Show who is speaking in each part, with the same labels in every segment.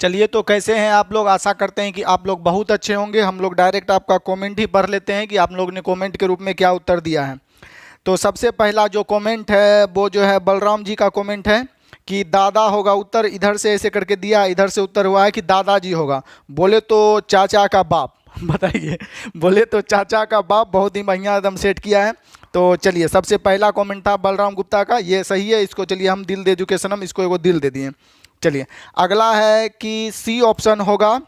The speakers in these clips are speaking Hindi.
Speaker 1: चलिए, तो कैसे हैं आप लोग? आशा करते हैं कि आप लोग बहुत अच्छे होंगे। हम लोग डायरेक्ट आपका कमेंट ही पढ़ लेते हैं कि आप लोग ने कमेंट के रूप में क्या उत्तर दिया है। तो सबसे पहला जो कमेंट है वो जो है बलराम जी का कमेंट है कि दादा होगा उत्तर। इधर से ऐसे करके दिया, इधर से उत्तर हुआ है कि दादाजी होगा। बोले तो चाचा का बाप। बताइए, बोले तो चाचा का बाप। बहुत ही बढ़िया एकदम सेट किया है। तो चलिए, सबसे पहला कमेंट था बलराम गुप्ता का, ये सही है। इसको चलिए हम दिल दे एजुकेशनम, इसको एगो दिल दे दिए। चलिए, अगला है कि सी ऑप्शन होगा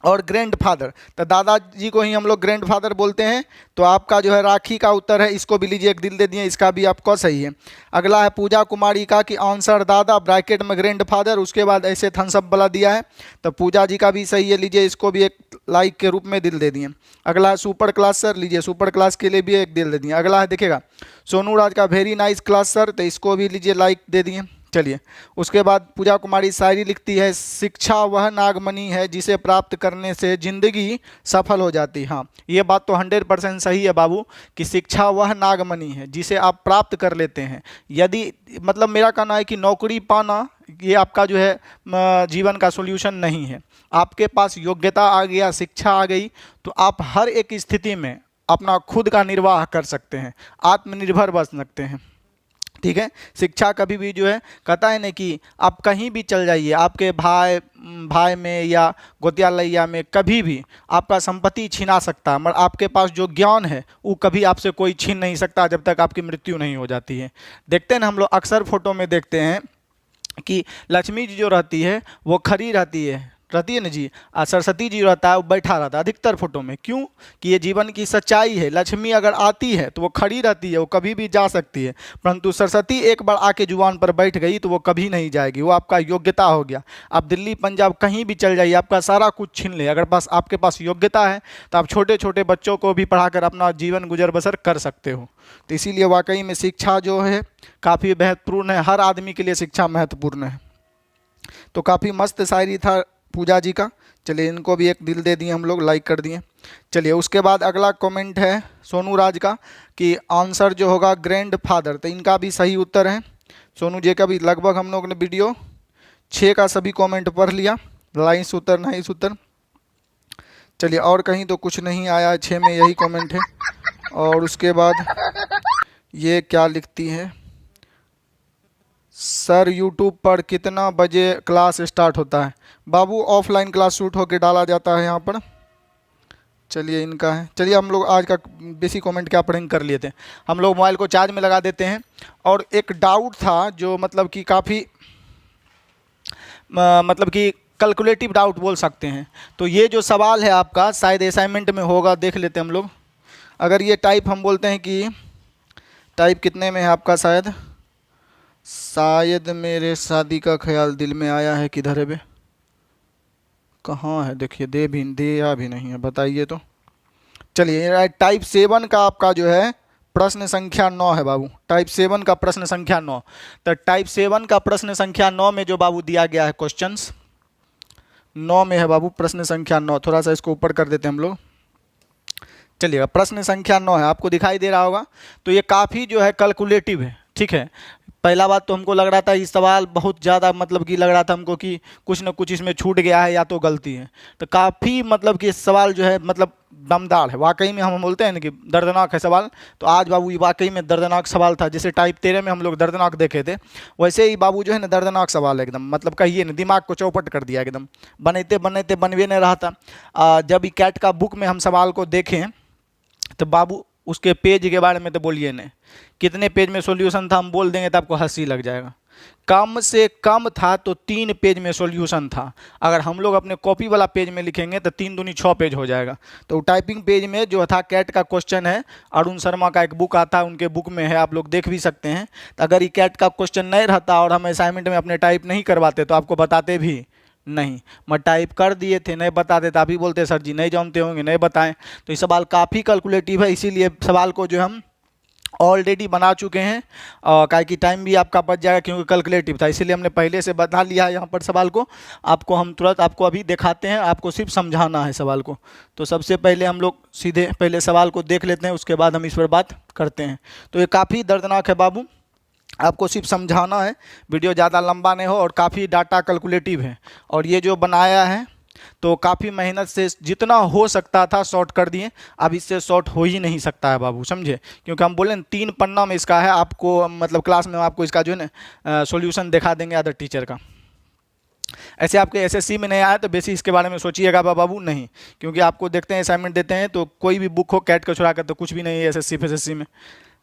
Speaker 1: और ग्रैंड फादर, तो दादाजी को ही हम लोग ग्रैंड फादर बोलते हैं। तो आपका जो है राखी का उत्तर है, इसको भी लीजिए एक दिल दे दिए, इसका भी आपका सही है। अगला है पूजा कुमारी का कि आंसर दादा ब्रैकेट में ग्रैंड फादर, उसके बाद ऐसे थम्स अप वाला दिया है। तो पूजा जी का भी सही है, लीजिए इसको भी एक लाइक के रूप में दिल दे दिए। अगला है सुपर क्लास सर, लीजिए सुपर क्लास के लिए भी एक दिल दे दिए। अगला है देखिएगा सोनू राज का वेरी नाइस क्लास सर, तो इसको भी लीजिए लाइक दे दिए। चलिए, उसके बाद पूजा कुमारी शायरी लिखती है, शिक्षा वह नागमणि है जिसे प्राप्त करने से जिंदगी सफल हो जाती। हाँ, ये बात तो 100% सही है बाबू कि शिक्षा वह नागमणि है जिसे आप प्राप्त कर लेते हैं। यदि मतलब मेरा कहना है कि नौकरी पाना ये आपका जो है जीवन का सॉल्यूशन नहीं है। आपके पास योग्यता आ गया, शिक्षा आ गई, तो आप हर एक स्थिति में अपना खुद का निर्वाह कर सकते हैं, आत्मनिर्भर बन सकते हैं। ठीक है, शिक्षा कभी भी जो है कहता है ना कि आप कहीं भी चल जाइए, आपके भाई भाई में या गोतिया लैया में कभी भी आपका संपत्ति छीना सकता है, मगर आपके पास जो ज्ञान है वो कभी आपसे कोई छीन नहीं सकता जब तक आपकी मृत्यु नहीं हो जाती है। देखते हैं ना, हम लोग अक्सर फोटो में देखते हैं कि लक्ष्मी जी जो रहती है वो खड़ी रहती है ना जी, सरस्वती जी रहता है वो बैठा रहता है अधिकतर फोटो में। क्यों? कि ये जीवन की सच्चाई है। लक्ष्मी अगर आती है तो वो खड़ी रहती है, वो कभी भी जा सकती है, परंतु सरस्वती एक बार आके जुबान पर बैठ गई तो वो कभी नहीं जाएगी। वो आपका योग्यता हो गया। आप दिल्ली पंजाब कहीं भी चल जाइए, आपका सारा कुछ छीन ले, अगर पास आपके पास योग्यता है तो आप छोटे छोटे बच्चों को भी पढ़ाकर अपना जीवन गुजर बसर कर सकते हो। तो इसीलिए वाकई में शिक्षा जो है काफ़ी महत्वपूर्ण है, हर आदमी के लिए शिक्षा महत्वपूर्ण है। तो काफ़ी मस्त शायरी था पूजा जी का। चलिए, इनको भी एक दिल दे दिए हम लोग, लाइक कर दिए। चलिए, उसके बाद अगला कमेंट है सोनू राज का कि आंसर जो होगा ग्रैंड फादर, तो इनका भी सही उत्तर है। सोनू जी का भी लगभग हम लोग ने वीडियो 6 का सभी कमेंट पढ़ लिया। लाइस उत्तर, नाइस उत्तर। चलिए, और कहीं तो कुछ नहीं आया है, 6 में यही कमेंट है। और उसके बाद ये क्या लिखती है, सर यूट्यूब पर कितना बजे क्लास स्टार्ट होता है? बाबू ऑफलाइन क्लास शूट होकर डाला जाता है यहाँ पर। चलिए, इनका है। चलिए, हम लोग आज का बेसिक कमेंट क्या पढ़ेंगे कर लिए थे। हम लोग मोबाइल को चार्ज में लगा देते हैं। और एक डाउट था जो मतलब कि काफ़ी मतलब कि कैलकुलेटिव डाउट बोल सकते हैं। तो ये जो सवाल है आपका शायद असाइनमेंट में होगा, देख लेते हैं हम लोग। अगर ये टाइप हम बोलते हैं कि टाइप कितने में है आपका, शायद मेरे शादी का ख्याल दिल में आया है, किधर है बे, कहाँ है? देखिए, दिया भी नहीं है, बताइए तो। चलिए, टाइप 7 का आपका जो है प्रश्न संख्या 9 है बाबू। टाइप 7 का प्रश्न संख्या 9। तो टाइप 7 का प्रश्न संख्या 9 में जो बाबू दिया गया है क्वेश्चंस 9 में है बाबू, प्रश्न संख्या 9। थोड़ा सा इसको ऊपर कर देते हैं हम लोग। चलिएगा, प्रश्न संख्या 9 है, आपको दिखाई दे रहा होगा। तो ये काफ़ी जो है कैलकुलेटिव है। ठीक है, पहला बात तो हमको लग रहा था ये सवाल बहुत ज़्यादा मतलब कि लग रहा था हमको कि कुछ ना कुछ इसमें छूट गया है या तो गलती है। तो काफ़ी मतलब कि सवाल जो है मतलब दमदार है वाकई में। हम बोलते हैं ना कि दर्दनाक है सवाल, तो आज बाबू ये वाकई में दर्दनाक सवाल था। जैसे टाइप 13 में हम लोग दर्दनाक देखे थे, वैसे ही बाबू जो है ना दर्दनाक सवाल है एकदम। मतलब कहिए ना, दिमाग को चौपट कर दिया एकदम। बनते बनते बनवे नहीं रहा था। जब ई कैट का बुक में हम सवाल को देखें तो बाबू उसके पेज के बारे में तो बोलिए नहीं, कितने पेज में सॉल्यूशन था हम बोल देंगे तो आपको हंसी लग जाएगा। कम से कम था तो 3 पेज में सॉल्यूशन था। अगर हम लोग अपने कॉपी वाला पेज में लिखेंगे तो 3 दूनी 6 पेज हो जाएगा। तो टाइपिंग पेज में जो था कैट का क्वेश्चन है, अरुण शर्मा का एक बुक आता है, उनके बुक में है, आप लोग देख भी सकते हैं। तो अगर ये कैट का क्वेश्चन नहीं रहता और हम असाइनमेंट में अपने टाइप नहीं करवाते तो आपको बताते भी नहीं। मैं टाइप कर दिए थे, नहीं बताते तो आप ही बोलते सर जी नहीं जानते होंगे, नहीं बताएं। तो ये सवाल काफ़ी कैलकुलेटिव है, इसीलिए सवाल को जो हम ऑलरेडी बना चुके हैं। काहे कि टाइम भी आपका बच जाएगा क्योंकि कैलकुलेटिव था, इसीलिए हमने पहले से बता लिया है यहाँ पर सवाल को। आपको हम तुरंत आपको अभी दिखाते हैं, आपको सिर्फ समझाना है सवाल को। तो सबसे पहले हम लोग सीधे पहले सवाल को देख लेते हैं, उसके बाद हम इस पर बात करते हैं। तो ये काफ़ी दर्दनाक है बाबू। आपको सिर्फ समझाना है, वीडियो ज़्यादा लंबा नहीं हो और काफ़ी डाटा कैलकुलेटिव है। और ये जो बनाया है तो काफ़ी मेहनत से जितना हो सकता था शॉर्ट कर दिए, अब इससे शॉर्ट हो ही नहीं सकता है बाबू, समझे। क्योंकि हम बोले 3 पन्ना में इसका है, आपको मतलब क्लास में आपको इसका जो है ना सॉल्यूशन दिखा देंगे अदर टीचर का। ऐसे आपके एसएससी में नहीं आया तो बेसिक इसके बारे में सोचिएगा बाबू नहीं, क्योंकि आपको देखते हैं असाइनमेंट देते हैं तो कोई भी बुक हो कैट का छुड़ा कर तो कुछ भी नहीं है एसएससी फेसएससी में।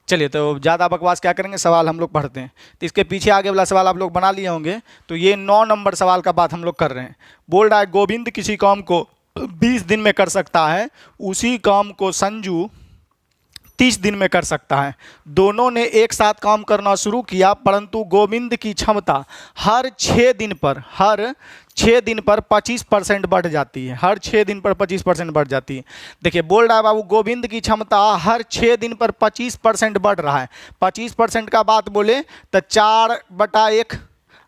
Speaker 1: चलिए तो ज़्यादा बकवास क्या करेंगे, सवाल हम लोग पढ़ते हैं। तो इसके पीछे आगे वाला सवाल आप लोग बना लिए होंगे। तो ये 9 नंबर सवाल का बात हम लोग कर रहे हैं। बोल रहा है गोविंद किसी काम को 20 दिन में कर सकता है, उसी काम को संजू 30 दिन में कर सकता है। दोनों ने एक साथ काम करना शुरू किया, परंतु गोविंद की क्षमता हर 6 दिन पर 25% बढ़ जाती है। हर 6 दिन पर 25% बढ़ जाती है। देखिए बोल रहा है बाबू गोविंद की क्षमता हर 6 दिन पर 25% बढ़ रहा है। 25% का बात बोले तो 4/1,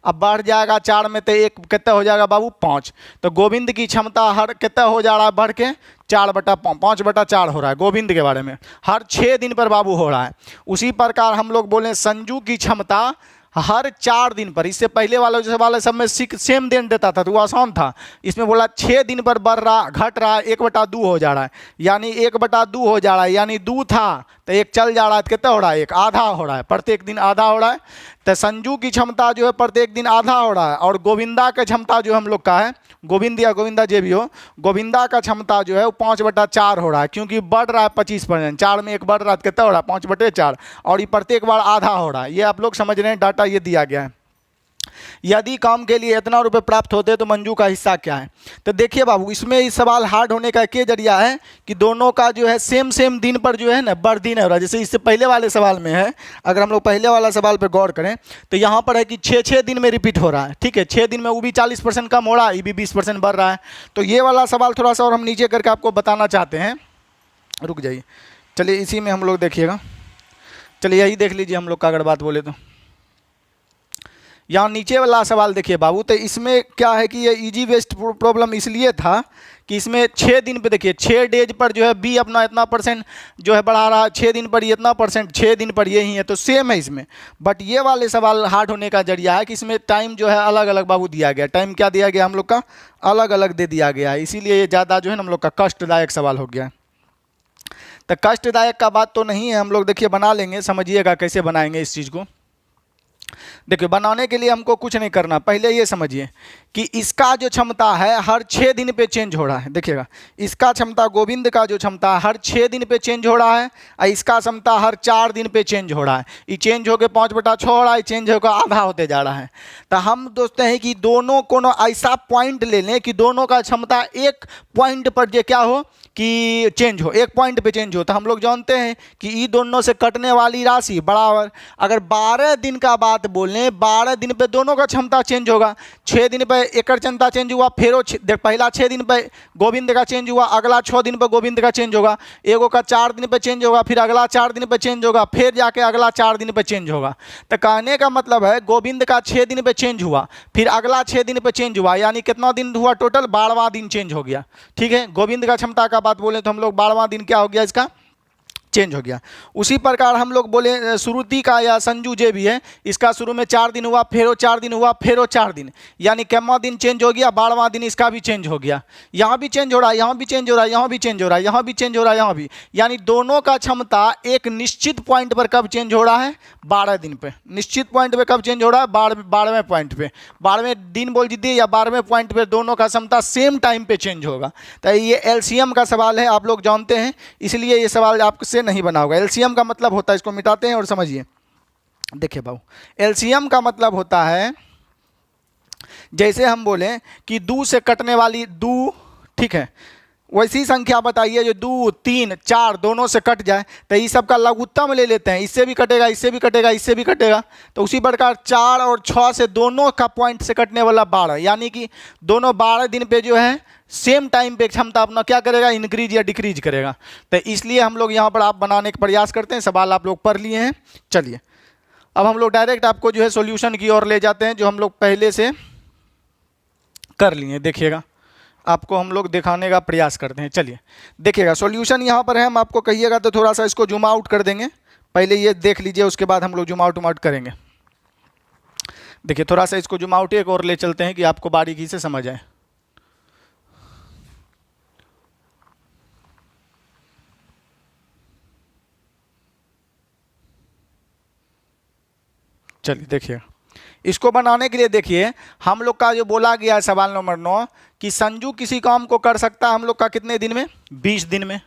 Speaker 1: अब बढ़ जाएगा 4 में तो 1 कितना हो जाएगा बाबू 5। तो गोविंद की क्षमता हर कितना हो जा रहा है बढ़ के 5/4 हो रहा है गोविंद के बारे में, हर 6 दिन पर बाबू हो रहा है। उसी प्रकार हम लोग बोले संजू की क्षमता हर 4 दिन पर, इससे पहले वाला जो सवाल है सब में सेम दिन देता था तो वो आसान था। इसमें बोला 6 दिन पर बढ़ रहा घट रहा है, 1/2 हो जा रहा है, यानी 1/2 हो जा रहा है, यानी 2 था तो 1 चल जा रहा है, कितना हो रहा है 1 आधा हो रहा है, प्रत्येक दिन आधा हो रहा है। तो संजू की क्षमता जो है प्रत्येक दिन आधा हो रहा है, और गोविंदा का क्षमता जो हम लोग का है, गोविंद या गोविंदा जे भी हो, गोविंदा का क्षमता जो है वो 5/4 हो रहा है, क्योंकि बढ़ रहा है 25%। 4 में 1 बढ़ रहा है, कितना हो रहा है 5/4, और ये प्रत्येक बार आधा हो रहा है। ये आप लोग समझ रहे हैं, डाटा ये दिया गया है। यदि काम के लिए इतना रुपए प्राप्त होते तो मंजू का हिस्सा क्या है। तो देखिए बाबू इसमें इस सवाल हार्ड होने का क्या जरिया है कि दोनों का जो है सेम दिन पर जो है ना बढ़ हो रहा है। जैसे इससे पहले वाले सवाल में है, अगर हम लोग पहले वाला सवाल पर गौर करें तो यहाँ पर है कि 6 दिन में रिपीट हो रहा है, ठीक है। 6 दिन में वो भी 40% कम हो रहा है, ये भी 20% बढ़ रहा है। तो ये वाला सवाल थोड़ा सा और हम नीचे करके आपको बताना चाहते हैं, रुक जाइए। चलिए इसी में हम लोग देखिएगा, चलिए यही देख लीजिए हम लोग का अगर बात बोले तो। यहाँ नीचे वाला सवाल देखिए बाबू, तो इसमें क्या है कि ये इजी वेस्ट प्रॉब्लम इसलिए था कि इसमें 6 दिन पे देखिए 6 डेज पर जो है बी अपना इतना % जो है बढ़ा रहा है, 6 दिन पर ये इतना %, 6 दिन पर ये ही है, तो सेम है इसमें। बट ये वाले सवाल हार्ड होने का जरिया है कि इसमें टाइम जो है अलग अलग बाबू दिया गया, टाइम क्या दिया गया हम लोग का अलग अलग दे दिया गया है, इसीलिए ये ज़्यादा जो है हम लोग का कष्टदायक सवाल हो गया है। तो कष्टदायक का बात तो नहीं है, हम लोग देखिए बना लेंगे, समझिएगा कैसे बनाएंगे इस चीज़ को। देखिए बनाने के लिए हमको कुछ नहीं करना, पहले ये समझिए कि इसका जो क्षमता है हर 6 दिन पे चेंज हो रहा है। देखिएगा इसका क्षमता गोविंद का जो क्षमता हर 6 दिन पे चेंज हो रहा है, और इसका क्षमता हर 4 दिन पे चेंज हो रहा है। ये चेंज होकर 5/6 हो रहा है, चेंज होकर आधा होते जा रहा है। तो हम दोस्ते हैं कि दोनों को ऐसा पॉइंट ले लें कि दोनों का क्षमता एक पॉइंट पर जो क्या हो कि चेंज हो, एक पॉइंट पे चेंज हो। तो हम लोग जानते हैं कि ये दोनों से कटने वाली राशि बराबर, अगर 12 दिन का बात बोलें 12 दिन पे दोनों का क्षमता चेंज होगा। 6 दिन पे एक क्षमता चेंज हुआ, फिर पहला 6 दिन पे गोविंद का चेंज हुआ, अगला 6 दिन पे गोविंद का चेंज होगा, एगो का 4 दिन पे चेंज होगा, फिर अगला 4 दिन पे चेंज होगा, फिर जाके अगला 4 दिन पे चेंज होगा। तो कहने का मतलब है गोविंद का 6 दिन पे चेंज हुआ, फिर अगला 6 दिन पे चेंज हुआ, यानी कितना दिन हुआ टोटल 12वां दिन चेंज हो गया, ठीक है। गोविंद का क्षमता का बात बोले तो हम लोग 12वां दिन क्या हो गया इसका चेंज हो गया। उसी प्रकार हम लोग बोले श्रुति का या संजू जे भी है, इसका शुरू में 4 दिन हुआ, फिर वो 4 दिन हुआ, फिर वो 4 दिन, यानी कितना दिन चेंज हो गया 12वां दिन इसका भी चेंज हो गया। यहाँ भी चेंज हो रहा है, यहाँ भी चेंज हो रहा है, यहाँ भी चेंज हो रहा है, यहाँ भी चेंज हो रहा है, यहाँ भी, यानी दोनों का क्षमता एक निश्चित पॉइंट पर कब चेंज हो रहा है 12 दिन पे। निश्चित पॉइंट पे कब चेंज हो रहा है 12वें पॉइंट पे, 12वें दिन बोल दीजिए या 12वें पॉइंट पे दोनों का क्षमता सेम टाइम पे चेंज होगा। तो ये एलसीएम का सवाल है, आप लोग जानते हैं, इसलिए ये सवाल आपसे नहीं बना होगा। एलसीएम का मतलब होता है, इसको मिटाते हैं और समझिए। देखिए बाबू एलसीएम का मतलब होता है जैसे हम बोले कि 2 से कटने वाली 2, ठीक है, वैसी संख्या बताइए जो 2, 3, 4 दोनों से कट जाए, तो ये सब का लघुत्तम ले लेते हैं, इससे भी कटेगा, इससे भी कटेगा, इससे भी कटेगा। तो उसी प्रकार 4 और 6 से दोनों का पॉइंट से कटने वाला 12, यानी कि दोनों 12 दिन पे जो है सेम टाइम पे क्षमता अपना क्या करेगा इंक्रीज या डिक्रीज करेगा। तो इसलिए हम लोग यहाँ पर आप बनाने का प्रयास करते हैं। सवाल आप लोग पढ़ लिए हैं, चलिए अब हम लोग डायरेक्ट आपको जो है सॉल्यूशन की ओर ले जाते हैं, जो हम लोग पहले से कर लिए। देखिएगा आपको हम लोग दिखाने का प्रयास करते हैं। चलिए देखिएगा सॉल्यूशन यहाँ पर है, हम आपको कहिएगा तो थोड़ा सा इसको जूम आउट कर देंगे। पहले ये देख लीजिए, उसके बाद हम लोग जूम आउट करेंगे। देखिए थोड़ा सा इसको जूम आउट एक और ले चलते हैं कि आपको बारीकी से समझ आए। चलिए देखिए, इसको बनाने के लिए देखिए हम लोग का जो बोला गया है सवाल नंबर 9 कि संजू किसी काम को कर सकता है हम लोग का कितने दिन में, 20 दिन में,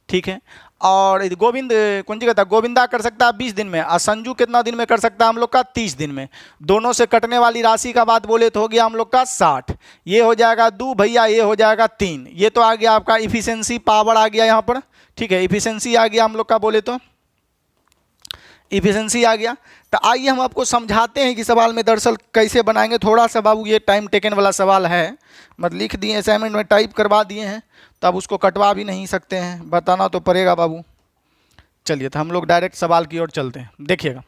Speaker 1: ठीक है। और गोविंद कौन जी कहता है, गोविंदा कर सकता है 20 दिन में, और संजू कितना दिन में कर सकता है हम लोग का, 30 दिन में। दोनों से कटने वाली राशि का बात बोले तो हो गया हम लोग का 60, ये हो जाएगा 2 भैया, ये हो जाएगा 3, ये तो आ गया आपका इफिशिएंसी पावर आ गया यहाँ पर, ठीक है। इफिशिएंसी आ गया हम लोग का, बोले तो इफिशिएंसी आ गया। तो आइए हम आपको समझाते हैं कि सवाल में दरअसल कैसे बनाएंगे। थोड़ा सा बाबू ये टाइम टेकन वाला सवाल है, मतलब लिख दिए असाइनमेंट में, टाइप करवा दिए हैं, तो अब उसको कटवा भी नहीं सकते हैं, बताना तो पड़ेगा बाबू। चलिए तो हम लोग डायरेक्ट सवाल की ओर चलते हैं। देखिएगा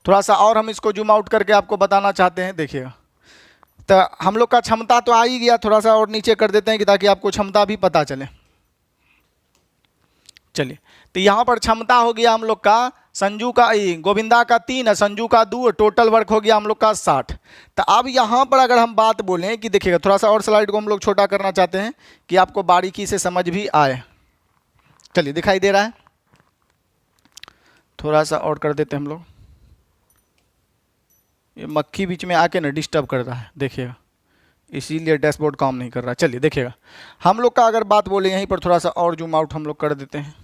Speaker 1: थोड़ा सा और हम इसको जूम आउट करके आपको बताना चाहते हैं। देखिएगा तो हम लोग का क्षमता तो आ ही गया, थोड़ा सा और नीचे कर देते हैं कि ताकि आपको क्षमता भी पता चले। चलिए तो यहाँ पर क्षमता हो गया हम लोग का, संजू का गोविंदा का 3 है, संजू का 2, टोटल वर्क हो गया हम लोग का 60। तो अब यहाँ पर अगर हम बात बोलें कि देखिएगा थोड़ा सा और स्लाइड को हम लोग छोटा करना चाहते हैं कि आपको बारीकी से समझ भी आए। चलिए दिखाई दे रहा है, थोड़ा सा और कर देते हैं हम लोग, ये मक्खी बीच में आके ना डिस्टर्ब कर रहा है, देखिएगा इसीलिए डैशबोर्ड काम नहीं कर रहा। चलिए देखिएगा हम लोग का अगर बात बोले यहीं पर थोड़ा सा और जूम आउट हम लोग कर देते हैं।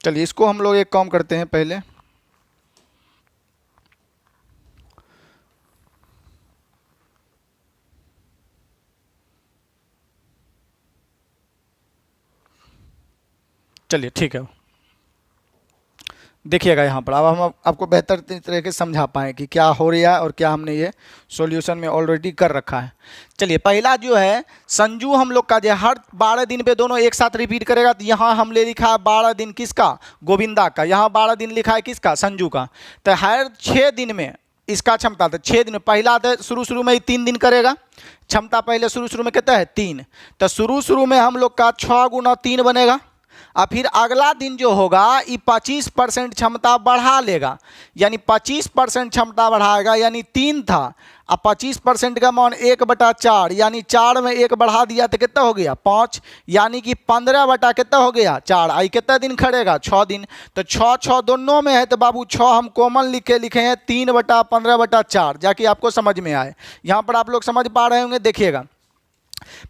Speaker 1: चलिए इसको हम लोग एक काम करते हैं पहले, चलिए ठीक है। देखिएगा यहाँ पर अब हम आपको बेहतर तरीके से समझा पाएँ कि क्या हो रहा है और क्या हमने ये सॉल्यूशन में ऑलरेडी कर रखा है। चलिए पहला जो है संजू हम लोग का जो हर 12 दिन पे दोनों एक साथ रिपीट करेगा, तो यहाँ हमने लिखा है 12 दिन किसका, गोविंदा का, यहाँ 12 दिन लिखा है किसका, संजू का। तो हर 6 दिन में इसका क्षमता, तो 6 दिन में पहला तो शुरू में ही 3 दिन करेगा, क्षमता पहले शुरू में कितना है 3, तो शुरू में हम लोग का 6 गुना 3 बनेगा, और फिर अगला दिन जो होगा ये 25% क्षमता बढ़ा लेगा, यानी 25% क्षमता बढ़ाएगा, यानी 3 था, अब 25% का मान 1/4, यानी 4 में 1 बढ़ा दिया तो कितना हो गया 5, यानी कि 15 बटा कितना हो गया 4। आई कितना दिन खड़ेगा 6 दिन, तो 6 दोनों में है, तो बाबू 6 हम कॉमन लिखे हैं 3/15/4, जाके आपको समझ में आए। यहाँ पर आप लोग समझ पा रहे होंगे। देखिएगा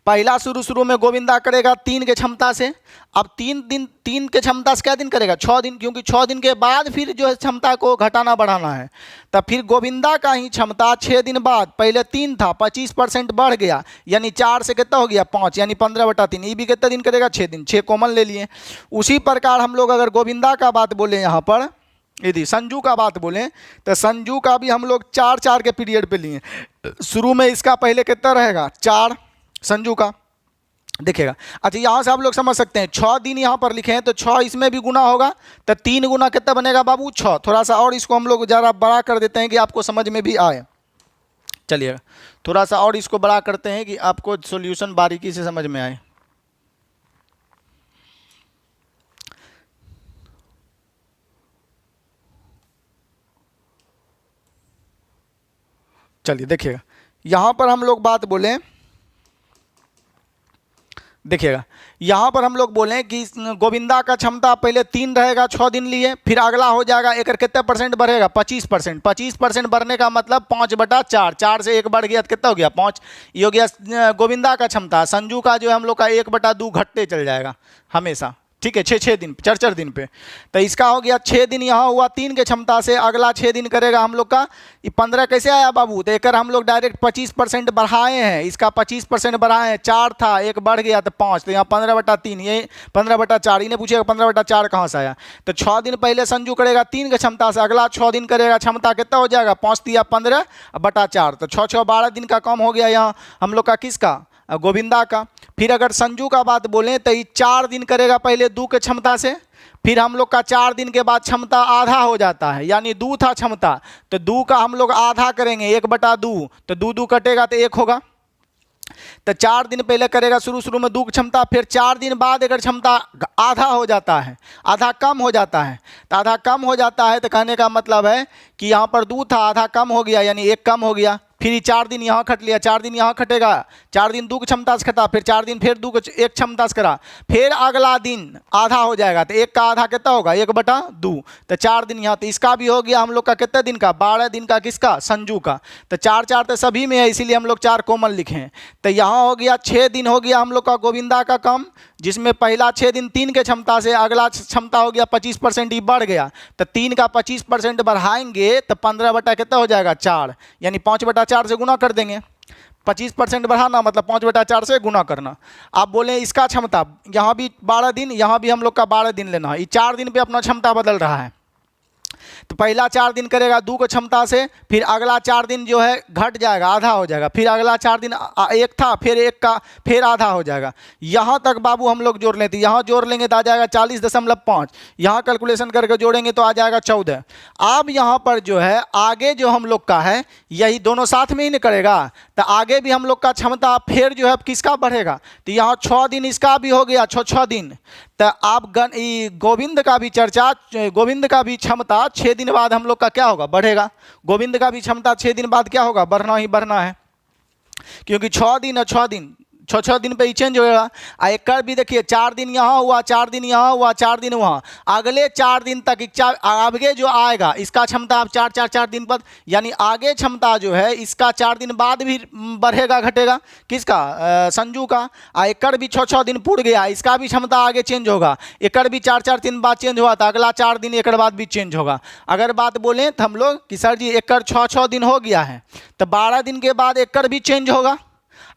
Speaker 1: पहला शुरू में गोविंदा करेगा 3 के क्षमता से, अब 3 के क्षमता से क्या दिन करेगा 6 दिन, क्योंकि 6 दिन के बाद फिर जो है क्षमता को घटाना बढ़ाना है, तब फिर गोविंदा का ही क्षमता 6 दिन बाद, पहले 3 था 25% बढ़ गया, यानी 4 से कितना हो गया 5, यानी 15/3, ये भी कितना दिन करेगा 6 दिन, 6 कॉमन ले लिए। उसी प्रकार हम लोग अगर गोविंदा का बात बोले, यहाँ पर यदि संजू का बात बोलें तो संजू का भी हम लोग 4 के पीरियड पे लिए। शुरू में इसका पहले कितना रहेगा 4 संजू का, देखिएगा। अच्छा यहाँ से आप लोग समझ सकते हैं 6 दिन यहाँ पर लिखे हैं, तो 6 इसमें भी गुना होगा, तो 3 गुना कितना बनेगा बाबू 6। थोड़ा सा और इसको हम लोग ज़रा बड़ा कर देते हैं कि आपको समझ में भी आए। चलिएगा थोड़ा सा और इसको बड़ा करते हैं कि आपको सॉल्यूशन बारीकी से समझ में आए। चलिए देखिएगा यहाँ पर हम लोग बात बोलें, देखिएगा यहाँ पर हम लोग बोलें कि गोविंदा का क्षमता पहले 3 रहेगा 6 दिन लिए, फिर अगला हो जाएगा एक कितने परसेंट बढ़ेगा 25%, 25% बढ़ने का मतलब 5/4, 4 से 1 बढ़ गया तो कितना हो गया 5, ये हो गया गोविंदा का क्षमता। संजू का जो है हम लोग का 1/2 घटते चल जाएगा हमेशा, ठीक है, 6 दिन 4 दिन पे। तो इसका हो गया 6 दिन यहाँ हुआ 3 के क्षमता से, अगला 6 दिन करेगा हम लोग का, ये 15 कैसे आया बाबू, तो एक हम लोग डायरेक्ट 25% बढ़ाए हैं, इसका 25% बढ़ाए हैं, 4 था 1 बढ़ गया तो 5, तो यहाँ 15/3, ये 15/4, इन्हें पूछेगा 15/4 कहाँ से आया। तो 6 दिन पहले संजू करेगा 3 के क्षमता से, अगला 6 दिन करेगा, क्षमता कितना हो जाएगा 5 दिया 15/4, तो 6 12 दिन का कम हो गया यहाँ हम लोग का किसका, गोविंदा का। फिर अगर संजू का बात बोलें तो ये 4 दिन करेगा पहले 2 के क्षमता से, फिर हम लोग का 4 दिन के बाद क्षमता आधा हो जाता है, यानी 2 था क्षमता, तो 2 का हम लोग आधा करेंगे 1/2, तो 2 कटेगा तो 1 होगा, तो 4 दिन पहले करेगा, शुरू में 2 की क्षमता, फिर 4 दिन बाद अगर क्षमता आधा हो जाता है, आधा कम हो जाता है, तो आधा कम हो जाता है तो कहने का मतलब है कि यहाँ पर 2 था, आधा कम हो गया, यानी 1 कम हो गया। फिर ये 4 दिन यहाँ खट लिया, 4 दिन यहाँ खटेगा, 4 दिन 2 की क्षमता से खटा, फिर 4 दिन फिर 2 की 1 क्षमता से करा, फिर अगला दिन आधा हो जाएगा, तो 1 का आधा कितना होगा, 1/2, तो 4 दिन यहाँ। तो इसका भी हो गया हम लोग का कितने दिन का, 12 दिन का, किसका, संजू का। तो 4 तो सभी में है, इसीलिए हम लोग 4 कॉमन लिखे हैं। तो यहाँ हो गया 6 दिन हो गया हम लोग का गोविंदा का कम, जिसमें पहला 6 दिन 3 के क्षमता से, अगला क्षमता हो गया 25%, ही बढ़ गया। तो 3 का 25% बढ़ाएंगे तो 15 बटा कितना हो जाएगा, 4, यानी 5/4 से गुना कर देंगे। 25% बढ़ाना मतलब 5/4 से गुना करना। आप बोले इसका क्षमता, यहाँ भी 12 दिन, यहाँ भी हम लोग का 12 दिन लेना है, ये 4 दिन पे अपना क्षमता बदल रहा है। तो पहला 4 दिन करेगा 2 की क्षमता से, फिर अगला 4 दिन जो है घट जाएगा, आधा हो जाएगा, फिर अगला 4 दिन 1 था, फिर 1 का फिर आधा हो जाएगा। यहाँ तक बाबू हम लोग जोड़ लेते, यहाँ जोड़ लेंगे तो आ जाएगा 40.5, यहाँ कैलकुलेशन करके जोड़ेंगे तो आ जाएगा 14। अब यहाँ पर जो है आगे जो हम लोग का है, यही दोनों साथ में ही नहीं करेगा, तो आगे भी हम लोग का क्षमता फिर जो है किसका बढ़ेगा, तो यहाँ 6 दिन इसका भी हो गया, 6 दिन। तो आप गोविंद का भी चर्चा, गोविंद का भी क्षमता 6 दिन बाद हम लोग का क्या होगा, बढ़ेगा। गोविंद का भी क्षमता 6 दिन बाद क्या होगा, बढ़ना ही बढ़ना है, क्योंकि 6 दिन है, 6 दिन 6 दिन पे ही चेंज होगा। एकड़ भी देखिए 4 दिन यहाँ हुआ, 4 दिन यहाँ हुआ, 4 दिन वहाँ, अगले 4 दिन तक आगे जो आएगा इसका क्षमता आप 4 दिन पर, यानी आगे क्षमता जो है इसका 4 दिन बाद भी बढ़ेगा घटेगा, किसका, संजू का। एकड़ भी 6 दिन पूर गया, इसका भी क्षमता आगे चेंज होगा। एकड़ भी 4 दिन बाद चेंज हुआ था, अगला 4 दिन एकड़ बाद भी चेंज होगा। अगर बात बोलें तो हम लोग कि सर जी एकड़ 6 दिन हो गया है, तो 12 दिन के बाद एकड़ भी चेंज होगा।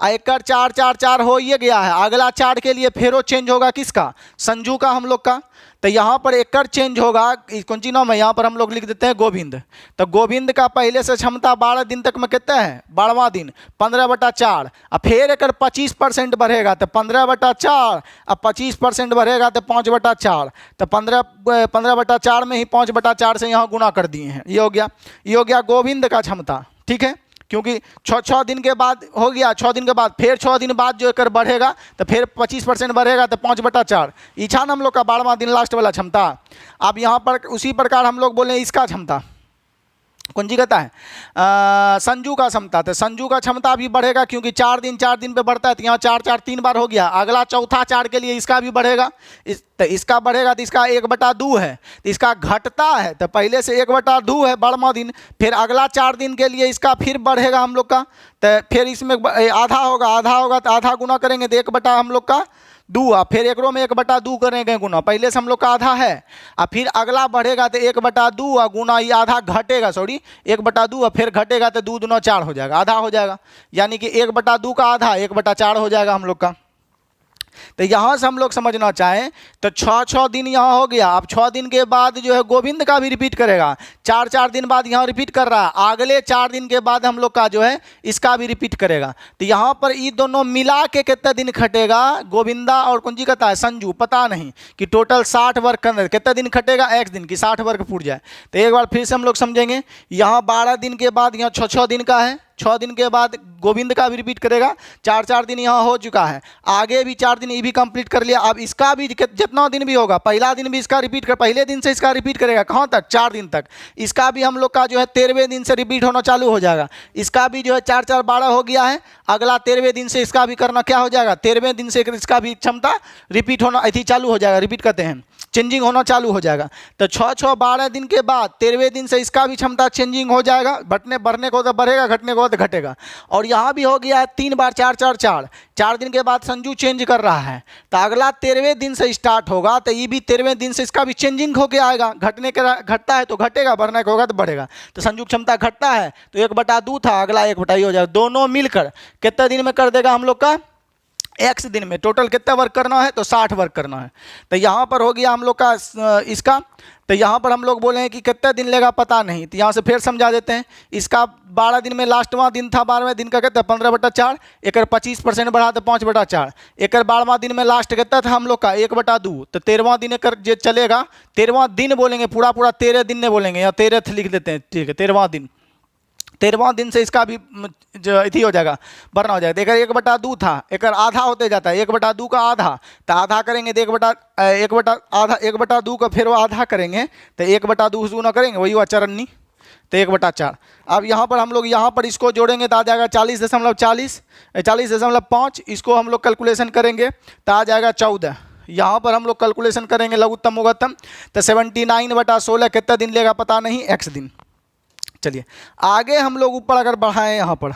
Speaker 1: एकड़ 4 हो ये गया है, अगला 4 के लिए फिर वो चेंज होगा, किसका, संजू का, हम लोग का। तो यहाँ पर एकड़ चेंज होगा, कौन सी नाम है, यहाँ पर हम लोग लिख देते हैं गोविंद। तो गोविंद का पहले से क्षमता 12 दिन तक में कितना है, 12वां दिन 15/4, अब फिर एकड़ 25% बढ़ेगा, तो 15/4, अब 25% बढ़ेगा तो 5/4, तो 15/4 में ही 5/4 से यहाँ गुना कर दिए हैं। ये हो गया गोविंद का क्षमता, ठीक है, क्योंकि 6 दिन के बाद हो गया, 6 दिन के बाद फिर 6 दिन बाद जो एकड़ बढ़ेगा तो फिर 25% बढ़ेगा, तो 5/4 इच्छा हम लोग का 12वां दिन लास्ट वाला क्षमता। अब यहाँ पर उसी प्रकार हम लोग बोले इसका क्षमता कौन जी कहता है, संजू का क्षमता। तो संजू का क्षमता भी बढ़ेगा, क्योंकि 4 दिन पे बढ़ता है, तो यहाँ 4 3 बार हो गया, अगला चौथा 4 के लिए इसका भी बढ़ेगा। तो इसका बढ़ेगा तो इसका 1/2 है, तो इसका घटता है, तो पहले से 1/2 है 12वां दिन, फिर अगला 4 दिन के लिए इसका फिर बढ़ेगा हम लोग का, तो फिर इसमें आधा होगा तो आधा गुना करेंगे तो 1 हम लोग का 2, फिर एकरों में 1/2 करेंगे गुना, पहले से हम लोग का आधा है, और फिर अगला बढ़ेगा तो 1/2 गुना, ये आधा घटेगा, 1/2, फिर घटेगा तो 2 दूना 4 हो जाएगा, आधा हो जाएगा, यानी कि 1/2 का आधा 1/4 हो जाएगा हम लोग का। तो यहाँ से हम लोग समझना चाहें तो 6 दिन यहाँ हो गया। अब 6 दिन के बाद जो है गोविंद का भी रिपीट करेगा, 4 दिन बाद यहाँ रिपीट कर रहा है, अगले 4 दिन के बाद हम लोग का जो है इसका भी रिपीट करेगा। तो यहाँ पर ये दोनों मिला के कितने दिन खटेगा, गोविंदा और कौन जी कहता है, संजू, पता नहीं कि टोटल 60 वर्ग के अंदर कितने दिन खटेगा, एक दिन की 60 वर्ग फूट जाए। तो एक बार फिर से हम लोग समझेंगे, यहाँ 12 दिन के बाद यहाँ 6 दिन का है, 6 दिन के बाद गोविंद का भी रिपीट करेगा, 4 दिन यहाँ हो चुका है, आगे भी 4 दिन ये भी कंप्लीट कर लिया। अब इसका भी जितना दिन भी होगा, पहला दिन भी इसका रिपीट कर, पहले दिन से इसका रिपीट करेगा, कहाँ तक, 4 दिन तक। इसका भी हम लोग का जो है 13वें दिन से रिपीट होना चालू हो जाएगा। इसका भी जो है 4 12 हो गया है, अगला 13वें दिन से इसका भी करना क्या हो जाएगा, 13वें दिन से इसका भी क्षमता रिपीट होना ऐसी चालू हो जाएगा, रिपीट करते हैं, चेंजिंग होना चालू हो जाएगा। तो 12 दिन के बाद 13वें दिन से इसका भी क्षमता चेंजिंग हो जाएगा, बढ़ने को तो बढ़ेगा, घटने को तो घटेगा। और यहाँ भी हो गया है 3 बार 4 दिन के बाद संजू चेंज कर रहा है, तो अगला 13वें दिन से स्टार्ट होगा, तो ये भी 13वें दिन से इसका भी चेंजिंग होके आएगा, घटता है तो घटेगा, बढ़ने को होगा तो बढ़ेगा। तो संजू क्षमता घटता है तो 1/2 था, अगला 1/2 हो जाएगा, दोनों मिलकर कितने दिन में कर देगा हम लोग का, x दिन में। टोटल कितना वर्क करना है, तो 60 वर्क करना है। तो यहाँ पर हो गया हम लोग का इसका। तो यहाँ पर हम लोग बोले हैं कि कितने दिन लेगा पता नहीं, तो यहाँ से फिर समझा देते हैं। इसका 12 दिन में लास्टवां दिन था, 12वें दिन का कितना, 15/4, एक 25% बढ़ा तो 5/4, एक 12वां दिन में लास्ट कितना था हम लोग का, 1/2, तो 13वां दिन एक जो चलेगा, 13वां दिन बोलेंगे, पूरा 13 दिन नहीं बोलेंगे, या 13 लिख देते हैं, ठीक है, 13वां दिन। 13वां दिन से इसका भी जो अथी हो जाएगा, भरना हो जाएगा। एक 1/2 था, एक आधा होते जाता है, 1/2 का आधा, तो आधा करेंगे तो 1/2 का फिर वो आधा करेंगे तो 1/2 से गुना करेंगे, वही हुआ 84, तो 1/4। अब यहाँ पर हम लोग यहाँ पर इसको जोड़ेंगे तो आ जाएगा 40.5, इसको हम लोग कैलकुलेशन करेंगे तो आ जाएगा 14। यहाँ पर हम लोग कैलकुलेशन करेंगे लघुत्तम उगतम, तो 79/16 कितना दिन लेगा पता नहीं, x दिन। चलिए आगे हम लोग ऊपर अगर बढ़ाएं यहाँ पर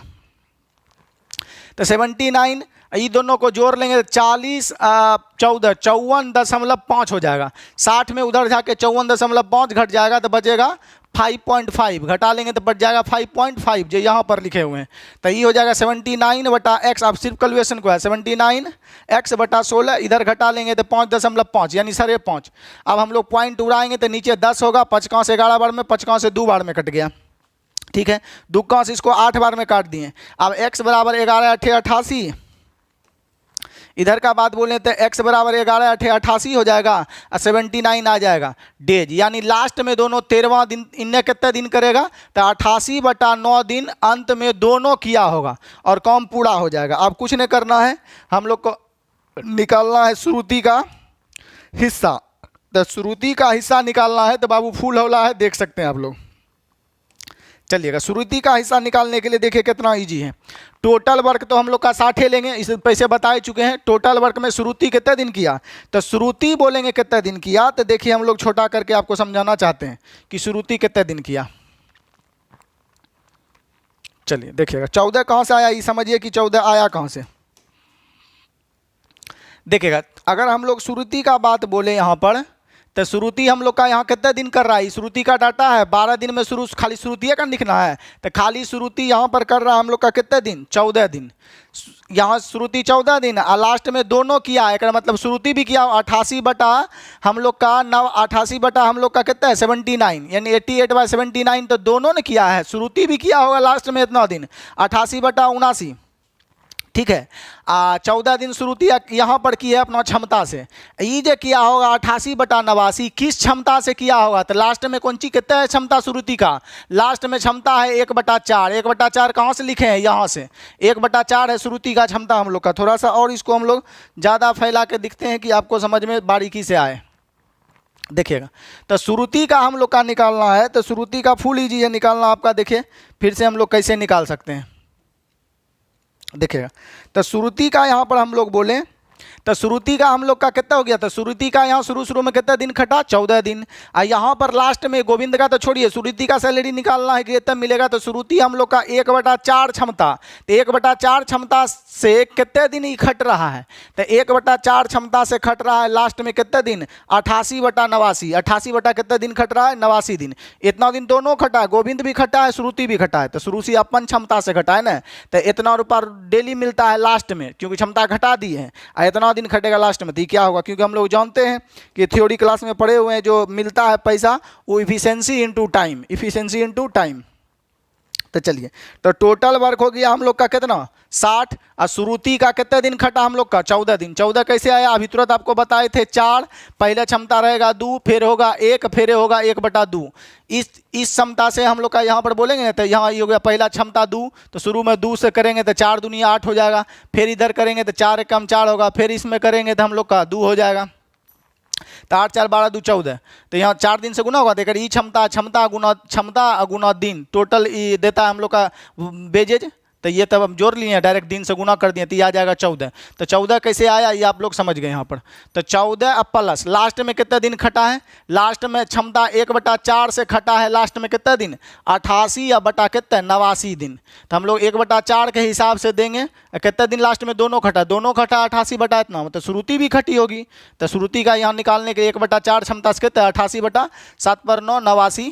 Speaker 1: तो 79 ये दोनों को जोड़ लेंगे तो 40 14 54.5 हो जाएगा। 60 में उधर जाके 54.5 घट जाएगा तो बचेगा 5.5, घटा लेंगे तो बच जाएगा 5.5 जो यहाँ पर लिखे हुए हैं। तो ये हो जाएगा 79/x। आप सिर्फ कैलकुलेशन को है 79x/16, इधर घटा लेंगे तो 5.5 यानी 5.5। अब हम लोग पॉइंट उड़ाएंगे तो नीचे 10 होगा, 5 से 11 बार में, 5 से 2 बार में कट गया, ठीक है। 2 से इसको 8 बार में काट दिए। अब x बराबर 11 8 88, इधर का बात बोलें तो x बराबर 11 8 88 हो जाएगा और 79 आ जाएगा डेज, यानी लास्ट में दोनों 13वां दिन इनने कितने दिन करेगा तो 88/9 दिन अंत में दोनों किया होगा और काम पूरा हो जाएगा। अब कुछ नहीं करना है, हम लोग को निकालना है श्रुति का हिस्सा। तो श्रुति का हिस्सा निकालना है तो बाबू फुल होला है, देख सकते हैं आप लोग। चलिएगा श्रुति का हिस्सा निकालने के लिए देखिए कितना इजी है। टोटल वर्क तो हम लोग का 60 लेंगे, इस पैसे बता चुके हैं। टोटल वर्क में श्रुति कितने दिन किया, तो श्रुति बोलेंगे कितने दिन किया, तो देखिए हम लोग छोटा करके आपको समझाना चाहते हैं कि श्रुति कितने दिन किया। चलिए देखिएगा 14 कहाँ से आया, ये समझिए कि 14 आया कहाँ से। देखिएगा अगर हम लोग श्रुति का बात बोले यहाँ पर तो श्रुति हम लोग का यहाँ कितने दिन कर रहा है, श्रुति का डाटा है 12 दिन में शुरू खाली श्रुति का लिखना है, तो खाली श्रुति यहाँ पर कर रहा है हम लोग का कितने दिन, 14 दिन। यहाँ श्रुति 14 दिन और लास्ट में दोनों किया है, मतलब श्रुति भी किया 88 बटा हम लोग का 88 बटा हम लोग का कितना है 79, यानी 88/79, तो दोनों ने किया है। श्रुति भी किया होगा लास्ट में इतना दिन 88/79, ठीक है। 14 दिन श्रुति यहाँ पर की है अपना क्षमता से। ये जो किया होगा 88/89 किस क्षमता से किया होगा, तो लास्ट में कौन सी कितना है क्षमता श्रुति का, लास्ट में क्षमता है 1/4। 1/4 कहाँ से लिखे हैं, यहाँ से 1/4 है श्रुति का क्षमता हम लोग का। थोड़ा सा और इसको हम लोग ज़्यादा फैला के दिखते हैं कि आपको समझ में बारीकी से आए। देखिएगा तो श्रुति का हम लोग का निकालना है, तो श्रुति का फुल ईजी है निकालना आपका। देखिए फिर से हम लोग कैसे निकाल सकते हैं, देखिएगा तो श्रुति का यहाँ पर हम लोग बोलें तो श्रुति का हम लोग का कितना हो गया, तो श्रुति का यहाँ शुरू में कितना दिन खटा 14 दिन। और यहाँ पर लास्ट में गोविंद का तो छोड़िए, श्रुति का सैलरी निकालना है कि कितना मिलेगा, तो श्रुति हम लोग का 1/4 क्षमता, तो 1/4 क्षमता से कितने दिन ही खट रहा है, तो 1/4 क्षमता से खट रहा है लास्ट में कितने दिन 88/89। 88 बटा कितने दिन खट रहा है 89 दिन। इतना दिन दोनों खटा है, गोविंद भी खटा है श्रुति भी खटा है, तो श्रुति अपन क्षमता से खटा है ना, तो इतना रुपया डेली मिलता है लास्ट में क्योंकि क्षमता घटा दी है। इतना दिन खटेगा लास्ट में, तो क्या होगा, क्योंकि हम लोग जानते हैं कि थ्योरी क्लास में पढ़े हुए हैं जो मिलता है पैसा वो efficiency into time, efficiency into time. तो चलिए तो टोटल वर्क हो गया हम लोग का कितना 60 और श्रुति का कितने दिन खटा हम लोग का 14 दिन। 14 कैसे आया अभी तुरंत आपको बताए थे, 4 पहले क्षमता रहेगा 2 फिर होगा 1 फिर होगा 1/2। इस क्षमता से हम लोग का यहाँ पर बोलेंगे तो यहाँ ये हो गया पहला क्षमता 2, तो शुरू में 2 से करेंगे तो 4 दूनी 8 हो जाएगा, फिर इधर करेंगे तो 4 कम 4 होगा, फिर इसमें करेंगे तो हम लोग का 2 हो जाएगा, तो 8 4 12 2 14, तो यहाँ 4 दिन से गुना होगा। देखिए ये क्षमता गुना दिन टोटल ये देता है हम लोग का बेजेज, तो ये तब हम जोड़ लिए हैं डायरेक्ट दिन से गुना कर दिए, तो ये आ जाएगा 14। तो 14 कैसे आया ये आप लोग समझ गए यहाँ पर। तो 14 अब प्लस लास्ट में कितने दिन खटा है, लास्ट में क्षमता 1/4 से खटा है, लास्ट में कितने दिन 88 या बटा कितने 89 दिन। तो हम लोग 1/4 के हिसाब से देंगे, कितने दिन लास्ट में दोनों खटा 88 बटा इतना, मतलब श्रुति भी खटी होगी। तो श्रुति का यहाँ निकालने के 1/4 क्षमता से कितने 88 बटा 7 पर 9 89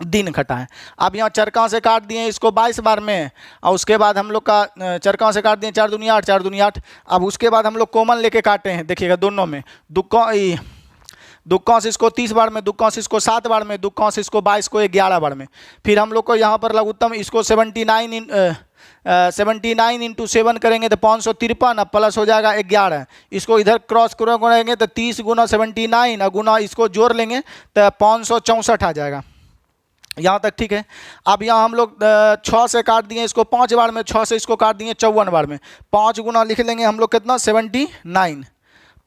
Speaker 1: दिन खटा है। अब यहाँ चरका से काट दिए इसको 22 बार में, और उसके बाद हम लोग का चरका से काट दिए 4 दूनी 8 4 दूनी 8। अब उसके बाद हम लोग कॉमन लेके काटे हैं, देखिएगा दोनों में दुक्कों से इसको 30 बार में, दुक्कों से इसको 7 बार में, दुक्कों से इसको 22 को 11 बार में। फिर हम लोग को यहाँ पर लघुत्तम इसको 79 × 7 करेंगे तो 553 प्लस हो जाएगा 11। इसको इधर क्रॉस करेंगे तो 30 × 79 और गुना इसको जोड़ लेंगे तो 564 आ जाएगा। यहाँ तक ठीक है। अब यहाँ हम लोग 6 से काट दिए इसको 5 बार में, 6 से इसको काट दिए 54 बार में, 5 गुना लिख लेंगे हम लोग कितना 79,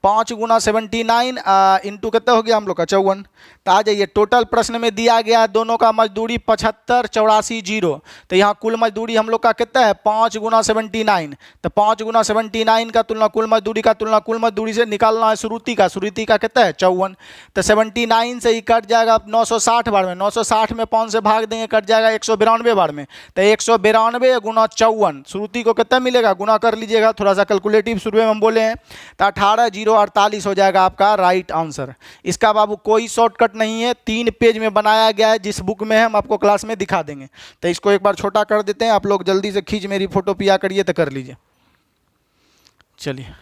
Speaker 1: 5 गुना 79 इंटू कितना हो गया हम लोग का 54। तो आ जाइए, टोटल प्रश्न में दिया गया दोनों का मजदूरी 75, 84, 0। तो यहाँ कुल मजदूरी हम लोग का कितना है 5 गुना 79। तो 5 गुना 79 का तुलना कुल मजदूरी का तुलना कुल मजदूरी से निकालना है श्रुति का कितना है 54। तो 79 से ही कट जाएगा 960 बार में, 960 में 5 से भाग देंगे कट जाएगा 192 बार में। तो 192 गुना 54 श्रुति को कितना मिलेगा गुना कर लीजिएगा, थोड़ा सा कैलकुलेटिव शुरू में हम बोले हैं। तो 18 0 48 हो जाएगा आपका राइट आंसर। इसका बाबू कोई शॉर्टकट नहीं है, 3 पेज में बनाया गया है, जिस बुक में है हम आपको क्लास में दिखा देंगे। तो इसको एक बार छोटा कर देते हैं, आप लोग जल्दी से खींच मेरी फोटो पिया करिए तो कर लीजिए। चलिए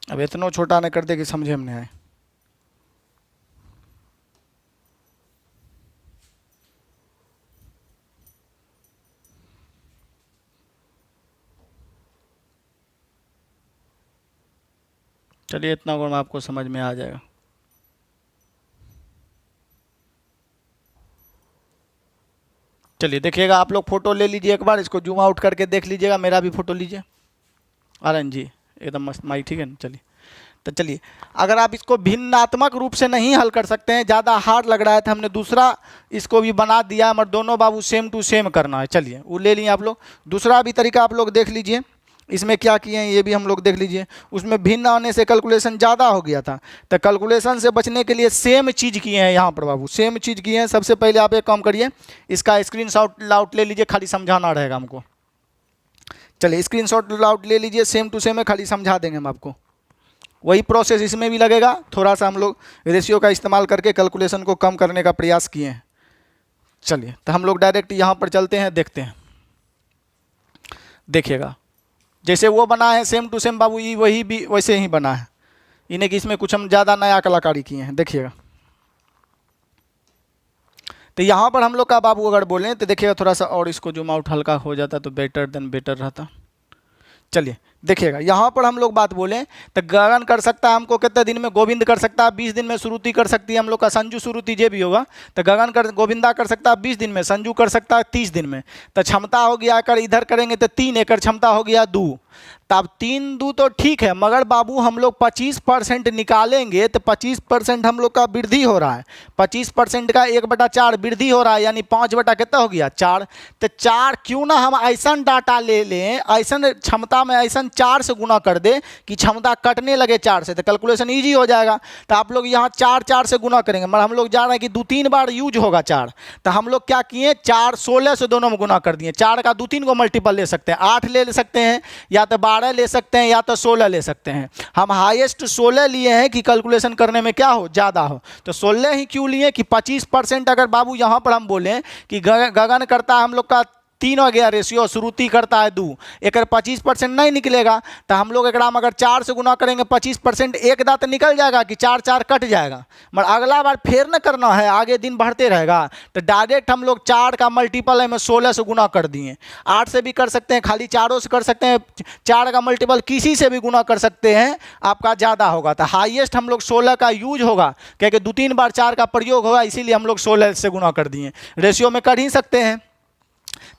Speaker 1: अब इतना छोटा न कर दे कि समझे में नहीं आए। चलिए इतना गुण आपको समझ में आ जाएगा। चलिए देखिएगा, आप लोग फोटो ले लीजिए एक बार, इसको जूम आउट करके देख लीजिएगा। मेरा भी फोटो लीजिए आर्यन जी, एकदम मस्त माई, ठीक है ना। चलिए तो चलिए, अगर आप इसको भिन्नात्मक रूप से नहीं हल कर सकते हैं, ज़्यादा हार्ड लग रहा है, तो हमने दूसरा इसको भी बना दिया, मगर दोनों बाबू सेम टू सेम करना है। चलिए वो ले लिए आप लोग। दूसरा भी तरीका आप लोग देख लीजिए, इसमें क्या किए हैं ये भी हम लोग देख लीजिए। उसमें भिन्न आने से कैलकुलेशन ज़्यादा हो गया था, तो कैलकुलेशन से बचने के लिए सेम चीज़ किए हैं यहाँ पर बाबू, सेम चीज़ किए हैं। सबसे पहले आप एक काम करिए, इसका स्क्रीनशॉट आउट ले लीजिए, खाली समझाना रहेगा हमको। चलिए स्क्रीनशॉट आउट ले लीजिए, सेम टू सेम है, खाली समझा देंगे हम आपको। वही प्रोसेस इसमें भी लगेगा, थोड़ा सा हम लोग रेशियो का इस्तेमाल करके कैलकुलेशन को कम करने का प्रयास किए हैं। चलिए तो हम लोग डायरेक्ट यहाँ पर चलते हैं, देखते हैं। देखिएगा जैसे वो बना है सेम टू सेम बाबू, ये वही भी वैसे ही बना है, इन्हें कि इसमें कुछ हम ज़्यादा नया कलाकारी किए हैं। देखिएगा तो यहाँ पर हम लोग का बाबू अगर बोलें तो देखिएगा, थोड़ा सा और इसको जूम आउट हल्का हो जाता तो बेटर देन बेटर रहता। चलिए देखिएगा, यहाँ पर हम लोग बात बोलें तो गगन कर सकता है हमको कितने दिन में, गोविंद कर सकता है 20 दिन में, श्रुति कर सकती है हम लोग का संजू श्रुति जे भी होगा। तो गगन कर गोविंदा कर सकता है 20 दिन में, संजू कर सकता है 30 दिन में। तो क्षमता हो गया, अगर इधर करेंगे तो 3 एकड़ क्षमता हो गया 2। तब 3 2 तो ठीक है, मगर बाबू हम लोग 25% निकालेंगे तो 25% हम लोग का वृद्धि हो रहा है, 25% का 1/4 वृद्धि हो रहा है, यानी 5 बटा कितना हो गया 4। तो 4 क्यों ना हम ऐसा डाटा ले लें, ऐसा क्षमता में ऐसा 4 से गुना कर दे कि क्षमता कटने लगे 4 से, तो कैलकुलेशन ईजी हो जाएगा। तो आप लोग यहाँ 4 से गुना करेंगे, मगर हम लोग जा रहे हैं कि 2-3 बार यूज होगा 4। तो हम लोग क्या किए 4 16 से दोनों में गुना कर दिए। 4 का 2-3 को मल्टीपल ले सकते हैं, 8 ले सकते हैं, या तो 12 ले सकते हैं, या तो 16 ले सकते हैं। हम हाईएस्ट 16 लिए हैं कि कैलकुलेशन करने में क्या हो ज़्यादा हो। तो 16 ही क्यों लिए कि 25% अगर बाबू यहाँ पर हम बोलें कि गगन करता है हम लोग का 3 हो गया रेशियो, श्रुति करता है 2, एक 25% नहीं निकलेगा। तो हम लोग एक अगर 4 से गुना करेंगे 25% एक दांत निकल जाएगा कि 4 कट जाएगा, मगर अगला बार फिर न करना है, आगे दिन बढ़ते रहेगा। तो डायरेक्ट हम लोग 4 का मल्टीपल है में 16 से गुना कर दिए। 8 से भी कर सकते हैं, खाली 4 से कर सकते हैं, 4 का मल्टीपल किसी से भी गुना कर सकते हैं, आपका ज़्यादा होगा। तो हाईएस्ट हम लोग 16 का यूज होगा, क्योंकि 2-3 बार 4 का प्रयोग होगा, इसीलिए हम लोग 16 से गुना कर दिए। रेशियो में कर ही सकते हैं,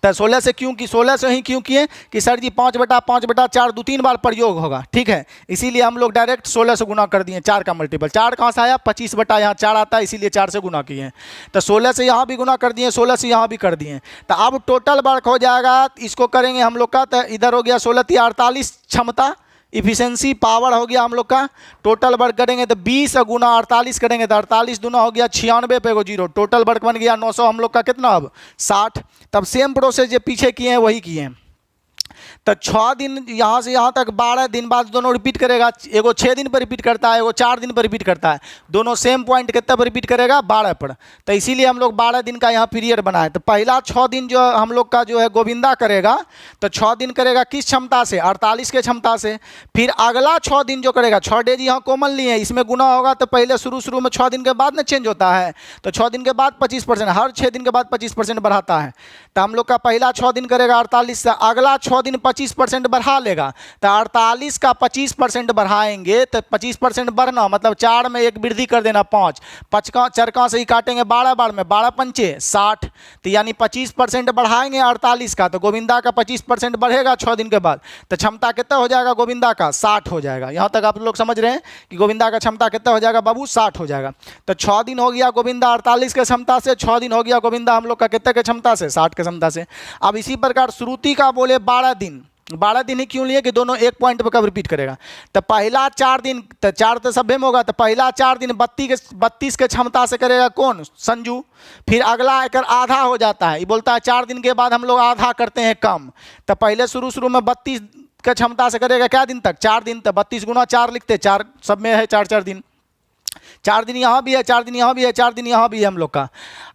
Speaker 1: तो 16 से क्यों कि 16 से ही क्यों किए कि सर जी 5/4 2-3 बार प्रयोग होगा, ठीक है, इसीलिए हम लोग डायरेक्ट 16 से गुना कर दिए। 4 का मल्टीपल 4 कहाँ से आया 25 बटा यहाँ 4 आता है, इसीलिए 4 से गुना किए। तो 16 से यहाँ भी गुना कर दिए, 16 से यहाँ भी कर दिए। तो अब टोटल वर्क हो जाएगा, इसको करेंगे हम लोग का, तो इधर हो गया 16 48 क्षमता इफिशिएंसी पावर हो गया हम लोग का। टोटल वर्क करेंगे तो 20 गुना 48 करेंगे तो 48 दूना हो गया 96 पे 0, टोटल वर्क बन गया 900 हम लोग का कितना अब 60। तब सेम प्रोसेस जो पीछे किए हैं वही किए हैं। तो 6 दिन यहाँ से यहाँ तक 12 दिन बाद दोनों रिपीट करेगा। एगो 6 दिन पर रिपीट करता है, एगो 4 दिन पर रिपीट करता है। दोनों सेम पॉइंट कितना पर रिपीट करेगा? 12 पर। तो इसीलिए हम लोग 12 दिन का यहाँ पीरियड बनाए। तो पहला 6 दिन जो हम लोग का जो है गोविंदा करेगा, तो 6 दिन करेगा किस क्षमता से? 48 के क्षमता से। फिर अगला 6 दिन जो करेगा, 6 डेज यहाँ कॉमन लिए हैं, इसमें गुना होगा तो पहले शुरू में 6 दिन के बाद ना चेंज होता है, तो 6 दिन के बाद 25%, हर 6 दिन के बाद 25% बढ़ाता है। तो हम लोग का पहला 6 दिन करेगा 48 से, अगला 6 दिन 25% बढ़ा लेगा। तो 48 का 25% बढ़ाएंगे तो 25% बढ़ना मतलब 4 में एक वृद्धि कर देना 5, 5 चरका से ही काटेंगे 12 बार में, 12 पंचे 60। तो यानी 25% बढ़ाएंगे 48 का, तो गोविंदा का 25% बढ़ेगा 6 दिन के बाद। तो क्षमता कितना हो जाएगा गोविंदा का? 60 हो जाएगा। यहाँ तक आप लोग समझ रहे हैं कि गोविंदा का क्षमता कितना हो जाएगा बाबू? 60 हो जाएगा। तो 6 दिन हो गया गोविंदा 48 के क्षमता से, 6 दिन हो गया गोविंदा हम लोग का कितने के क्षमता से? 60 के क्षमता से। अब इसी प्रकार श्रुति का बोले 12 दिन, 12 दिन ही क्यों लिए कि दोनों एक पॉइंट पर कब रिपीट करेगा। तो पहला 4 दिन, तो 4 तो सभ्य में होगा, तो पहला 4 दिन 32 के क्षमता से करेगा कौन? संजू। फिर अगला एक आधा हो जाता है, ये बोलता है 4 दिन के बाद हम लोग आधा करते हैं कम। तो पहले शुरू में 32 के क्षमता से करेगा क्या दिन तक? 4 दिन। तो 32 गुना 4 लिखते, 4 सब में है 4 दिन, 4 दिन यहाँ भी है, 4 दिन यहाँ भी है, 4 दिन यहाँ भी है हम लोग का।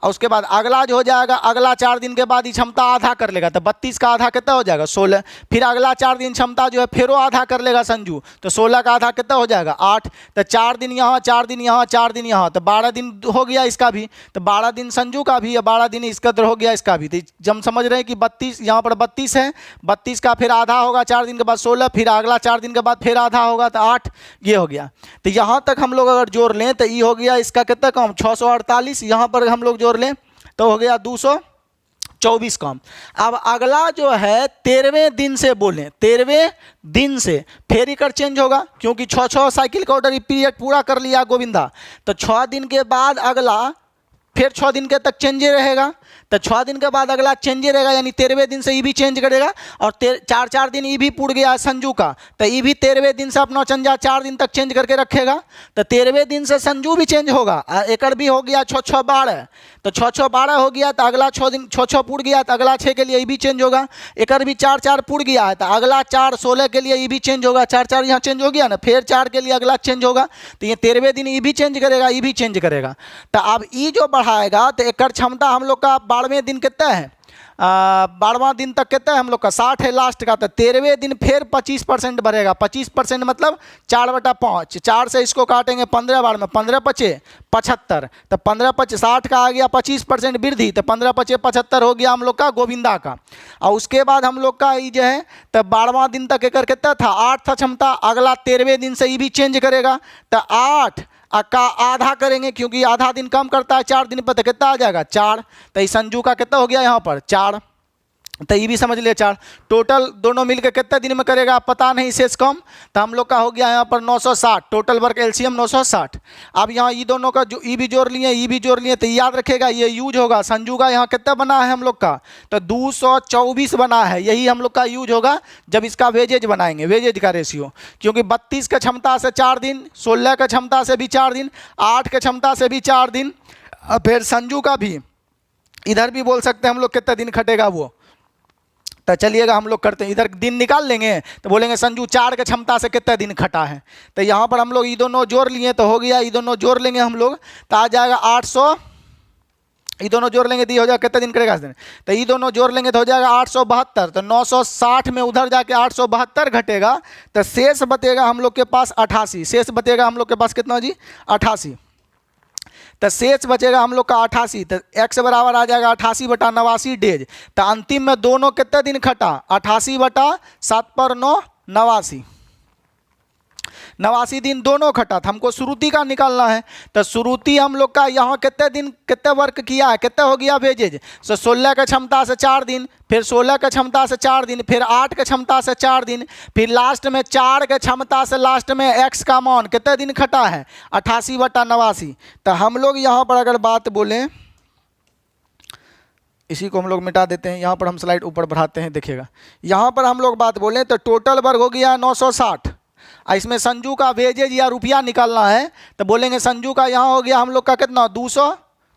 Speaker 1: और उसके बाद अगला जो हो जाएगा, अगला 4 दिन के बाद ये क्षमता आधा कर लेगा, तो 32 का आधा कितना हो जाएगा? 16। फिर अगला 4 दिन क्षमता जो है फिर आधा कर लेगा संजू, तो 16 का आधा कितना हो जाएगा? 8। तो 4 दिन यहाँ, 4 दिन यहाँ, 4 दिन यहाँ, तो 12 दिन हो गया इसका भी। तो 12 दिन संजू का भी है, 12 दिन इसका तो हो गया इसका भी। तो जब समझ रहे हैं कि 32 यहाँ पर 32 है, 32 का फिर आधा होगा 4 दिन के बाद 16, फिर अगला 4 दिन के बाद फिर आधा होगा तो 8, ये हो गया। तो यहाँ तक हम लोग अगर जोड़ लें तो ये हो गया इसका कितना कम? 648। यहाँ पर हम लोग जोड़ लें तो हो गया 224 कम। अब अगला जो है 13वें दिन से बोलें, 13वें दिन से फिर इकर चेंज होगा, क्योंकि 6 साइकिल का ऑर्डर पीरियड पूरा कर लिया गोविंदा। तो 6 दिन के बाद अगला फिर 6 दिन के तक चेंज रहेगा। तो 6 दिन के बाद अगला चेंज रहेगा, यानी 13वें दिन से ये भी चेंज करेगा। और 4 दिन ये भी पूड़ गया संजू का, तो ये भी 13वें दिन से अपना चंजा 4 दिन तक चेंज करके रखेगा। तो 13वें दिन से संजू भी चेंज होगा। एकड़ भी हो गया 6 12, तो 6 12 हो गया। तो अगला 6 दिन 6 पूड़ गया, तो अगला 6 के लिए ये भी चेंज होगा। एकड़ भी 4 पूड़ गया है, तो अगला 4 16 के लिए ये भी चेंज होगा। 4 यहाँ चेंज हो गया ना, फिर 4 के लिए अगला चेंज होगा। तो ये 13वें दिन ये भी चेंज करेगा, ये भी चेंज करेगा। तो अब ये जो बढ़ाएगा तो एकड़ क्षमता हम लोग का 12वें दिन कितना है? 12वां दिन तक कितना है हम लोग का? 60 है लास्ट का। तो 13वें दिन फिर 25% बढ़ेगा। 25% मतलब 4/5, 4 से इसको काटेंगे 15 बार में, 15 पचे 75, तो 15 पचे 60 का आ गया 25% वृद्धि। तो 15 पचे 75 हो गया हम लोग का गोविंदा का। और उसके बाद हम लोग का ये जो है तो 12वां दिन तक एकर कितना था? 8 था क्षमता। अगला 13वें दिन से ये भी चेंज करेगा, तो 8 का आधा करेंगे, क्योंकि आधा दिन कम करता है 4 दिन पर, तो कितना आ जाएगा? 4। तो इस संजू का कितना हो गया यहाँ पर? 4। तो ये भी समझ लिया 4। टोटल दोनों मिलकर कितने दिन में करेगा पता नहीं, शेष कम। तो हम लोग का हो गया यहाँ पर 960, टोटल वर्क एलसीएम 960। अब यहाँ ये दोनों का जो ई भी जोड़ लिए, ये भी जोड़ लिए, तो याद रखेगा ये यूज होगा। संजू का यहाँ कितना बना है हम लोग का? तो 224 बना है। यही हम लोग का यूज होगा जब इसका वेजेज बनाएंगे, वेजेज का रेशियो। क्योंकि 32 के क्षमता से 4 दिन, 16 के क्षमता से भी 4 दिन, 8 के क्षमता से भी 4 दिन, फिर संजू का भी इधर भी बोल सकते हैं हम लोग कितना दिन खटेगा वो। तो चलिएगा हम लोग करते हैं, इधर दिन निकाल लेंगे तो बोलेंगे संजू 4 के क्षमता से कितना दिन खटा है। तो यहाँ पर हम लोग ये दोनों जोड़ लिए तो हो गया, ये दोनों जोड़ लेंगे हम लोग तो आ जाएगा 800। ये दोनों जोड़ लेंगे तो ये हो जाएगा कितना दिन करेगा इस दिन? तो ये दोनों जोड़ लेंगे तो हो जाएगा 872। तो 960 में उधर जाके 872 घटेगा, तो शेष बतेगा हम लोग के पास 88। शेष बतेगा हम लोग के पास कितना जी? 88। तो शेष बचेगा हम लोग का 88। तो x बराबर आ जाएगा 88/89 डेज। तो अंतिम में दोनों कितने दिन खटा? 88/7 पर 9 89 दिन दोनों खटा था। हमको श्रुति का निकालना है। तो श्रुति हम लोग का यहाँ कितने दिन कितने वर्क किया है, कितना हो गया वेजेज? तो 16 के क्षमता से 4 दिन, फिर 16 के क्षमता से 4 दिन, फिर 8 के क्षमता से 4 दिन, फिर लास्ट में 4 के क्षमता से लास्ट में x का मान कितने दिन खटा है? 88/89। तो हम लोग यहाँ पर अगर बात बोलें, इसी को हम लोग मिटा देते हैं, यहाँ पर हम स्लाइड ऊपर बढ़ाते हैं, देखिएगा। यहाँ पर हम लोग बात बोलें तो टोटल वर्क हो गया 960। इसमें संजू का वेजेज या रुपया निकालना है तो बोलेंगे संजू का यहाँ हो गया हम लोग का कितना?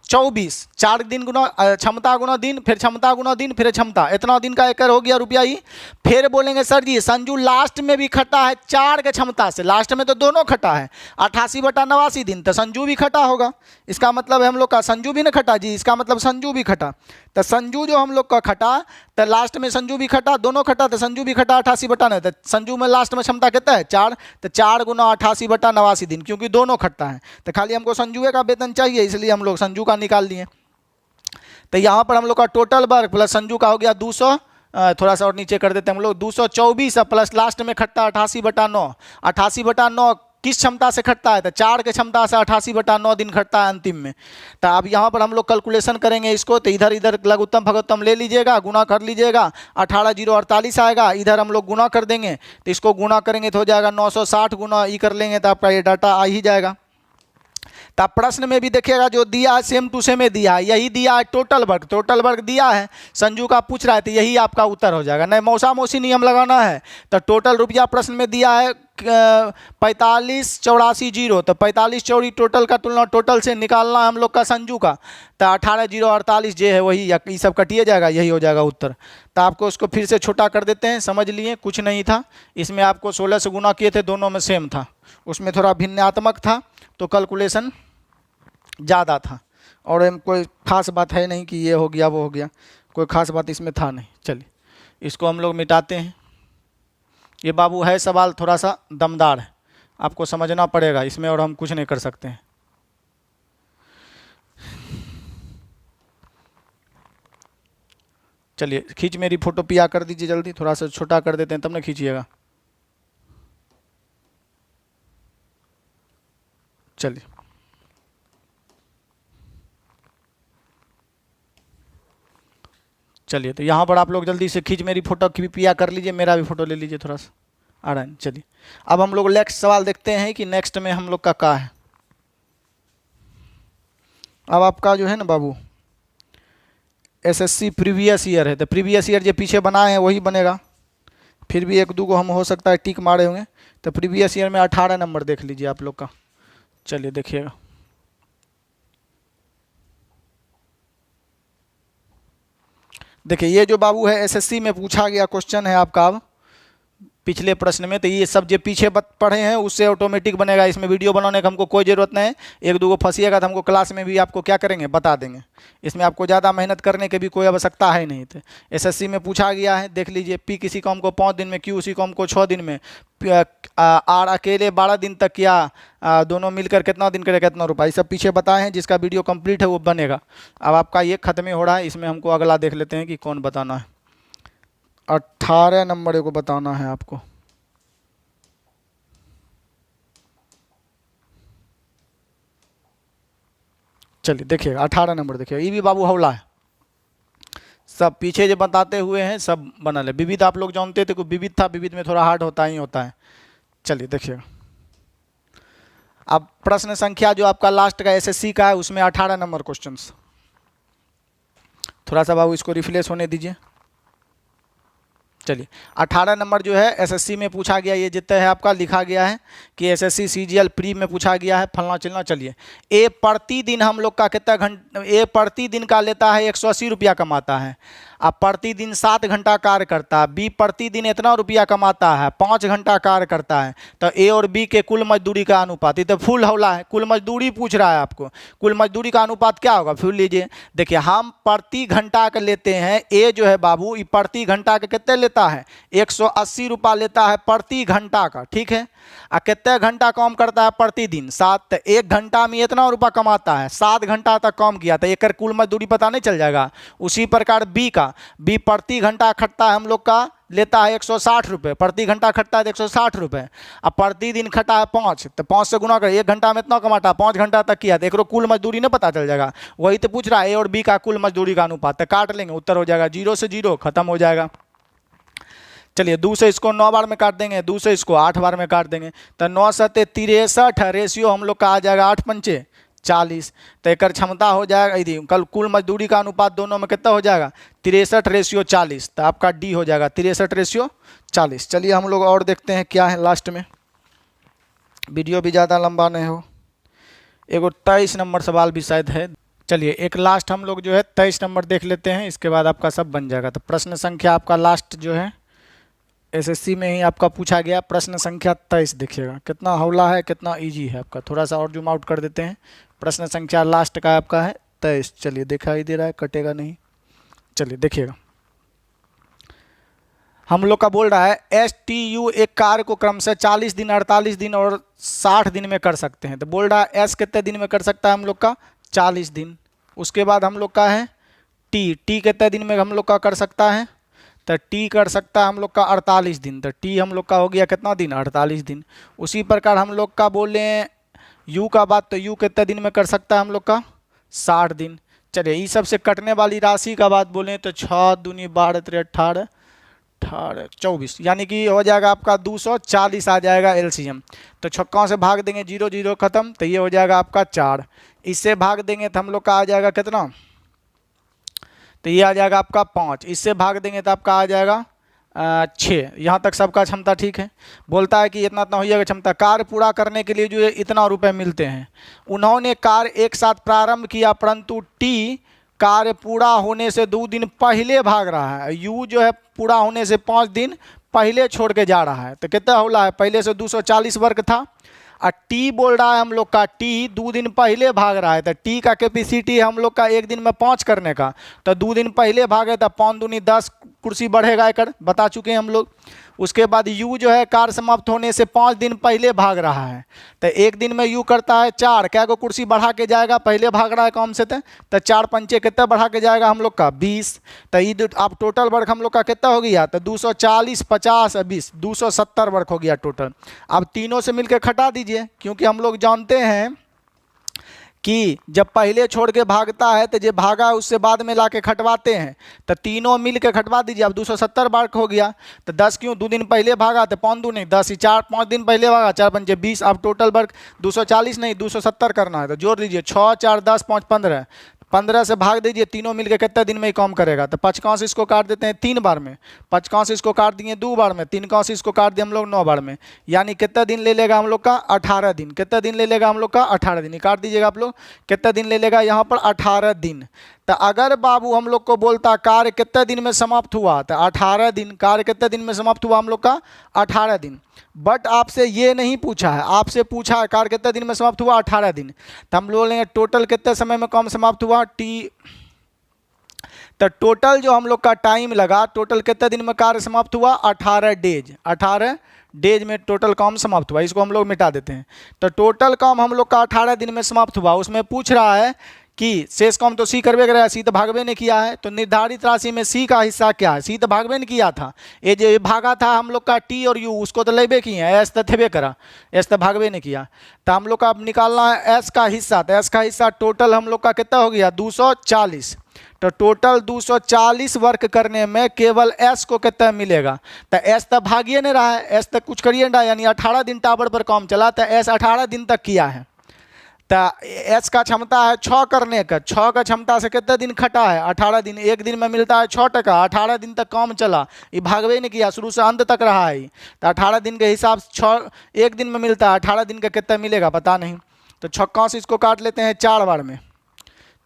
Speaker 1: 24, 4 दिन गुना क्षमता गुना दिन, फिर क्षमता गुना दिन, फिर क्षमता, इतना दिन का एकड़ हो गया रुपया ही। फिर बोलेंगे सर जी संजू लास्ट में भी खटा है 4 के क्षमता से, लास्ट में तो दोनों खटा है 88/89 दिन, तो संजू भी खटा होगा। इसका मतलब है हम लोग का संजू भी ना खटा जी, इसका मतलब संजू भी खटा। तो संजू जो हम लोग का खटा, तो लास्ट में संजू भी खटा, दोनों खटा, तो संजू भी खटा 88/9, तो संजू में लास्ट में क्षमता कितना है 4, तो 4 गुना 88/89 दिन, क्योंकि दोनों खट्टा है। तो खाली हमको संजुए का वेतन चाहिए, इसलिए हम लोग संजू का निकाल लिए। तो यहाँ पर हम लोग का टोटल वर्क प्लस संजू का हो गया 200, थोड़ा सा और नीचे कर देते हैं हम लोग 224 प्लस लास्ट में खट्टा 88/9। 88/9 किस क्षमता से खटता है, तो 4 के क्षमता से 88/9 दिन खटता है अंतिम में। तो अब यहाँ पर हम लोग कैलकुलेशन करेंगे इसको, तो इधर इधर लघुत्तम भगोत्तम ले लीजिएगा, गुना कर लीजिएगा, 18,048 आएगा, इधर हम लोग गुना कर देंगे, तो इसको गुना करेंगे तो हो जाएगा 960 गुना ई कर लेंगे तो आपका ये डाटा आ ही जाएगा। तब प्रश्न में भी देखिएगा जो दिया है सेम टू सेम दिया है, यही दिया है टोटल वर्क दिया है, संजू का पूछ रहा है, तो यही आपका उत्तर हो जाएगा। नहीं मौसा मौसी नियम लगाना है, तो टोटल रुपया प्रश्न में दिया है 45,84,0, तो 45 टोटल का तुलना टोटल से निकालना है हम लोग का संजू का, तो 18,048 जो है वही, ये सब कटिए जाएगा, यही हो जाएगा उत्तर। तो आपको उसको फिर से छोटा कर देते हैं, समझ लिए कुछ नहीं था इसमें, आपको 16 से गुना किए थे, दोनों में सेम था, उसमें थोड़ा भिन्नात्मक था तो कैलकुलेशन ज़्यादा था, और कोई ख़ास बात है नहीं कि ये हो गया वो हो गया, कोई ख़ास बात इसमें था नहीं। चलिए इसको हम लोग मिटाते हैं। ये बाबू है सवाल थोड़ा सा दमदार है, आपको समझना पड़ेगा इसमें, और हम कुछ नहीं कर सकते हैं। चलिए खींच मेरी फोटो पिया कर दीजिए जल्दी, थोड़ा सा छोटा कर देते हैं तब ना खींचिएगा। चलिए चलिए, तो यहाँ पर आप लोग जल्दी से खींच मेरी फोटो की भी पिया कर लीजिए, मेरा भी फोटो ले लीजिए थोड़ा सा, आ रहा है। चलिए अब हम लोग नेक्स्ट सवाल देखते हैं कि नेक्स्ट में हम लोग का क्या है। अब आपका जो है ना बाबू एसएससी प्रीवियस ईयर है, तो प्रीवियस ईयर जो पीछे बनाए हैं वही बनेगा, फिर भी एक दो को हम हो सकता है टिक मारे होंगे। तो प्रीवियस ईयर में 18 नंबर देख लीजिए आप लोग का। चलिए देखिएगा, देखिए ये जो बाबू है एसएससी में पूछा गया क्वेश्चन है आपका अब पिछले प्रश्न में, तो ये सब जो पीछे पढ़े हैं उससे ऑटोमेटिक बनेगा, इसमें वीडियो बनाने का हमको कोई ज़रूरत नहीं है। एक दो को फंसिएगा तो हमको क्लास में भी आपको क्या करेंगे बता देंगे, इसमें आपको ज़्यादा मेहनत करने की भी कोई आवश्यकता है नहीं। तो एसएससी में पूछा गया है, देख लीजिए, पी किसी कॉम को 5 दिन में, क्यू उसी कॉम को 6 दिन में, आर अकेले 12 दिन तक किया, दोनों मिलकर कितना दिन करेगा कितना रुपया, ये सब पीछे बताए हैं, जिसका वीडियो कंप्लीट है वो बनेगा। अब आपका ये खत्म हो रहा है, इसमें हमको अगला देख लेते हैं कि कौन बताना है। 18 नंबर को बताना है आपको। चलिए देखिएगा 18 नंबर देखिएगा, ये भी बाबू हौला है, सब पीछे जो बताते हुए हैं सब बनल है। विविध आप लोग जानते थे, कोई विविध था, विविध में थोड़ा हार्ड होता ही होता है। चलिए देखिएगा, अब प्रश्न संख्या जो आपका लास्ट का एसएससी का है उसमें 18 नंबर क्वेश्चंस, थोड़ा सा बाबू इसको रिफ्रेश होने दीजिए। चलिए 18 नंबर जो है एसएससी में पूछा गया, ये जितना है आपका लिखा गया है कि एसएससी सीजीएल प्री में पूछा गया है फलना चिलना। चलिए ए प्रतिदिन हम लोग का कितना घंटा, ए प्रतिदिन का लेता है 180 रुपया कमाता है, अब प्रतिदिन 7 घंटा कार्य करता है। बी प्रतिदिन इतना रुपया कमाता है, 5 घंटा कार्य करता है, तो ए और बी के कुल मजदूरी का अनुपात, ये तो फुल हौला है, कुल मजदूरी पूछ रहा है आपको, कुल मजदूरी का अनुपात क्या होगा फिर लीजिए। देखिए हम प्रति घंटा का लेते हैं, ए जो है बाबू ये प्रति घंटा का कितने लेता है 180 रुपया लेता है प्रति घंटा का, ठीक है। और कितने घंटा काम करता है प्रतिदिन 7, तो 1 घंटा में इतना रुपया कमाता है, 7 घंटा तक काम किया, तो एक कुल मजदूरी पता नहीं चल जाएगा। उसी प्रकार बी का, बी प्रति घंटा खटता है हम लोग का लेता है 160 रुपये, प्रति घंटा खटता है 160 रुपये, अब प्रतिदिन खटा है 5, तो 5 से गुना कर 1 घंटा में इतना कमाता है, 5 घंटा तक किया, तो एक कुल मजदूरी नहीं पता चल जाएगा। वही तो पूछ रहा है ए और बी का कुल मजदूरी का अनुपात, तो काट लेंगे, उत्तर हो जाएगा 0 से 0, खत्म हो जाएगा। चलिए 2 से इसको 9 बार में काट देंगे, 2 से इसको 8 बार में काट देंगे, तो 9 सत्ते 63 रेशियो हम लोग का आ जाएगा 8 पंचे 40, तो एक क्षमता हो जाएगा, यदि कल कुल मजदूरी का अनुपात दोनों में कितना हो जाएगा 63 रेशियो 40, तो आपका डी हो जाएगा 63 रेशियो 40। चलिए हम लोग और देखते हैं क्या है लास्ट में, वीडियो भी ज़्यादा लंबा नहीं हो। एगो 23 नंबर सवाल भी शायद है, चलिए एक लास्ट हम लोग जो है 23 नंबर देख लेते हैं, इसके बाद आपका सब बन जाएगा। तो प्रश्न संख्या आपका लास्ट जो है एसएससी में ही आपका पूछा गया प्रश्न संख्या 23, देखिएगा कितना हौला है, कितना इजी है आपका। थोड़ा सा और जूम आउट कर देते हैं। प्रश्न संख्या लास्ट का आपका है 23। चलिए दिखाई दे रहा है, कटेगा नहीं। चलिए देखिएगा, हम लोग का बोल रहा है STU एक कार्य को क्रमशः 40 दिन, 48 दिन और 60 दिन में कर सकते हैं। तो बोल रहा है S कितने दिन में कर सकता है हम लोग का 40 दिन। उसके बाद हम लोग का है T कितने दिन में हम लोग का कर सकता है, तो T कर सकता है हम लोग का 48 दिन। तो T हम लोग का हो गया कितना दिन, 48 दिन। उसी प्रकार हम लोग का बोले U का बात, तो U कितने दिन में कर सकता है हम लोग का 60 दिन। चलिए इस सबसे कटने वाली राशि का बात बोलें तो 6 दूनी 12 3 18 18 24, यानी कि हो जाएगा आपका 240 आ जाएगा LCM। तो छक्कों से भाग देंगे 0 0 खत्म, तो ये हो जाएगा आपका 4। इससे भाग देंगे तो हम लोग का आ जाएगा कितना, तो ये आ जाएगा आपका 5। इससे भाग देंगे तो आपका आ जाएगा 6। यहाँ तक सबका क्षमता ठीक है। बोलता है कि इतना इतना होइएगा क्षमता। कार्य पूरा करने के लिए जो है इतना रुपए मिलते हैं। उन्होंने कार्य एक साथ प्रारंभ किया, परंतु T कार्य पूरा होने से 2 दिन पहले भाग रहा है। U जो है पूरा होने से 5 दिन पहले छोड़ के जा रहा है। तो कितना होला है, पहले से 240 वर्ग था, और T बोल रहा है हम लोग का T 2 दिन पहले भाग रहा है। तो T का कैपेसिटी हम लोग का एक दिन में 5 करने का, तो 2 दिन पहले भागे तो 5 दूनी 10 कुर्सी बढ़ेगा एकड़, बता चुके हैं हम लोग। उसके बाद U जो है कार्य समाप्त होने से 5 दिन पहले भाग रहा है। तो एक दिन में U करता है 4, क्या को कुर्सी बढ़ा के जाएगा, पहले भाग रहा है कम से, तो 4 पंचे कितना बढ़ा के जाएगा हम लोग का 20। तो ये आप टोटल वर्क हम लोग का कितना हो गया, तो 240 50 20 270 वर्क हो गया टोटल। अब तीनों से मिलकर खटा दीजिए, क्योंकि हम लोग जानते हैं कि जब पहले छोड़ के भागता है तो जो भागा उससे बाद में लाके खटवाते हैं। तो तीनों मिल के खटवा दीजिए। अब 270 वर्क हो गया, तो 10 क्यों, 2 दिन पहले भागा तो 5 दूनी 10, 4 5 दिन पहले भागा 4 पंचे 20। अब टोटल वर्क 240 नहीं 270 करना है, तो जोड़ लीजिए 6 4 10 5 15, 15 से भाग दीजिए। तीनों मिलकर कितने दिन में ही काम करेगा, तो 5 इसको काट देते हैं 3 बार में, 5 इसको काट दिए 2 बार में, 3 इसको काट दिए हम लोग 9 बार में, यानी कितना दिन ले लेगा हम लोग का 18 दिन। कितना दिन ले लेगा हम लोग का 18 दिन। काट दीजिएगा आप लोग, कितना दिन ले लेगा यहाँ पर 18 दिन। तो अगर बाबू हम लोग को बोलता कार्य कितने दिन में समाप्त हुआ, तो 18 दिन। कार्य कितने दिन में समाप्त हुआ हम लोग का 18 दिन। बट आपसे ये नहीं पूछा है, आपसे पूछा है कार्य कितने दिन में समाप्त हुआ 18 दिन। तो हम बोलेंगे टोटल कितने समय में काम समाप्त हुआ T। तो टोटल जो हम लोग का टाइम लगा, टोटल कितने दिन में कार्य समाप्त हुआ 18 डेज। 18 डेज में टोटल काम समाप्त हुआ। इसको हम लोग मिटा देते हैं। तो टोटल काम हम लोग का 18 दिन में समाप्त हुआ। उसमें पूछ रहा है कि शेष काम तो सी करवे करेगा, सी तो भागवे ने किया है। तो निर्धारित राशि में सी का हिस्सा क्या है, सी तो भागवे ने किया था। ये जो भागा था हम लोग का T और U, उसको तो लेबे किए हैं, एस तो थेबे करा, एस तो भागवे ने किया। तो हम लोग का अब निकालना है एस का हिस्सा। तो एस का हिस्सा टोटल हम लोग का कितना हो गया 240। तो टोटल 240 वर्क करने में केवल एस को कितना मिलेगा, तो एस तो भागिए नहीं रहा है, एस तक कुछ करिए ना, यानी 18 दिन टावर पर काम चला। तो एस 18 दिन तक किया है। तो एस का क्षमता है 6 करने का, 6 का क्षमता से कितने दिन खटा है 18 दिन। एक दिन में मिलता है 6 टका, 18 दिन तक काम चला, ये भागवे नहीं किया, शुरू से अंत तक रहा है। तो 18 दिन के हिसाब से 6 एक दिन में मिलता है, 18 दिन का कितना मिलेगा पता नहीं। तो 6 से इसको काट लेते हैं 4 बार में,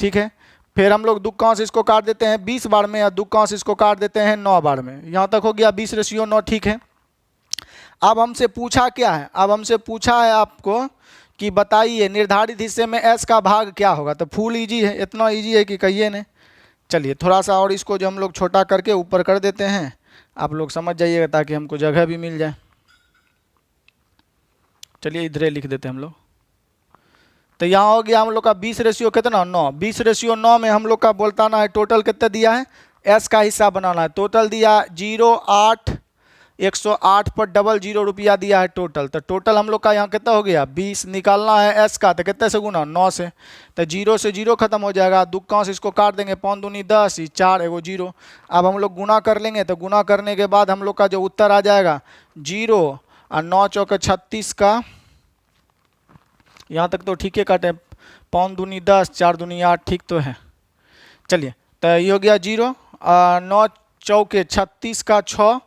Speaker 1: ठीक है। फिर हम लोग 2 से इसको काट देते हैं 20 बार में, या 2 से इसको काट देते हैं 9 बार में। यहाँ तक हो गया 20:9, ठीक है। अब हमसे पूछा क्या है, अब हमसे पूछा है आपको कि बताइए निर्धारित हिस्से में एस का भाग क्या होगा। तो फुल इजी है, इतना इजी है कि कहिए नहीं। चलिए थोड़ा सा और इसको जो हम लोग छोटा करके ऊपर कर देते हैं, आप लोग समझ जाइएगा ताकि हमको जगह भी मिल जाए। चलिए इधर लिख देते हैं हम लोग। तो यहाँ हो गया हम लोग का 20 कितना 9, 20:9 में हम लोग का बोलताना है टोटल कितना दिया है, एस का हिस्सा बनाना है। टोटल दिया 0 8 108 पर डबल 0 रुपया दिया है टोटल। तो टोटल हम लोग का यहाँ कितना हो गया 20। निकालना है एस का, तो कितने से गुना 9 से। तो 0 से 0 खत्म हो जाएगा, 2 से इसको काट देंगे, 5 दूनी 10, 4 एगो 0। अब हम लोग गुना कर लेंगे, तो गुना करने के बाद हम लोग का जो उत्तर आ जाएगा 0 और 9 चौके 36 का, यहाँ तक तो ठीक है काटे, 5 दूनी 10, 4 दूनी 8, ठीक तो है। चलिए तो ये हो गया 0, 9 चौके 36 का 6,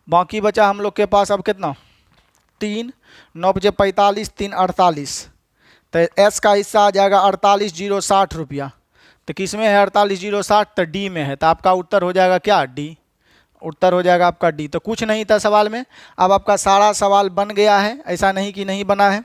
Speaker 1: बाकी बचा हम लोग के पास अब कितना 3, 9 बजे 45, 3 48। तो एस का हिस्सा आ जाएगा 48 0 60 रुपया। तो किस में है 48,060? तो डी में है। तो आपका उत्तर हो जाएगा क्या? डी। उत्तर हो जाएगा आपका डी। तो कुछ नहीं था सवाल में, अब आपका सारा सवाल बन गया है, ऐसा नहीं कि नहीं बना है।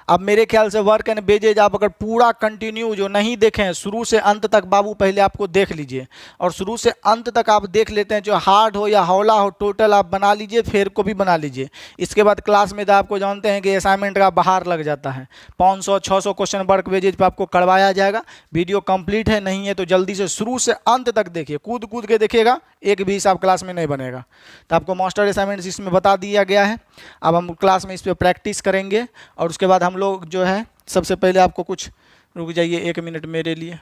Speaker 1: अब मेरे ख्याल से वर्क एंड बेजेज आप अगर पूरा कंटिन्यू जो नहीं देखे हैं शुरू से अंत तक, बाबू पहले आपको देख लीजिए, और शुरू से अंत तक आप देख लेते हैं, जो हार्ड हो या हौला हो टोटल आप बना लीजिए, फेर को भी बना लीजिए। इसके बाद क्लास में तो आपको जानते हैं कि असाइनमेंट का बाहर लग जाता है, 500-600 क्वेश्चन वर्क बेजेज पर आपको करवाया जाएगा। वीडियो कंप्लीट है नहीं है तो जल्दी से शुरू से अंत तक देखिए, कूद कूद के देखिएगा, एक भी हिसाब क्लास में नहीं बनेगा। तो आपको मास्टर असाइनमेंट इसमें बता दिया गया है। अब हम क्लास में इस पर प्रैक्टिस करेंगे, और उसके बाद हम लोग जो है सबसे पहले आपको कुछ, रुक जाइए 1 मिनट मेरे लिए,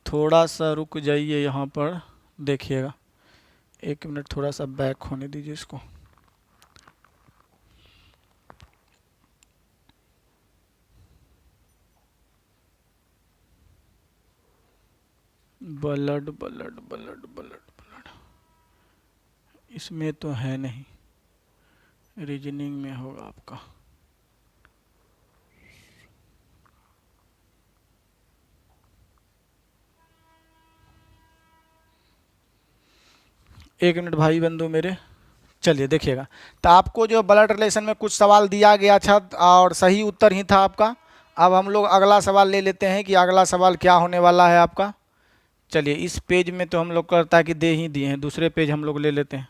Speaker 1: थोड़ा सा रुक जाइए यहाँ पर देखिएगा, 1 मिनट थोड़ा सा बैक होने दीजिए इसको। Blood blood blood blood blood इसमें तो है नहीं, रीजनिंग में होगा आपका। एक मिनट भाई बंधु मेरे, चलिए देखिएगा। तो आपको जो ब्लड रिलेशन में कुछ सवाल दिया गया था और सही उत्तर ही था आपका। अब हम लोग अगला सवाल ले लेते हैं कि अगला सवाल क्या होने वाला है आपका। चलिए इस पेज में तो हम लोग करता है कि दे ही दिए हैं, दूसरे पेज हम लोग ले लेते हैं।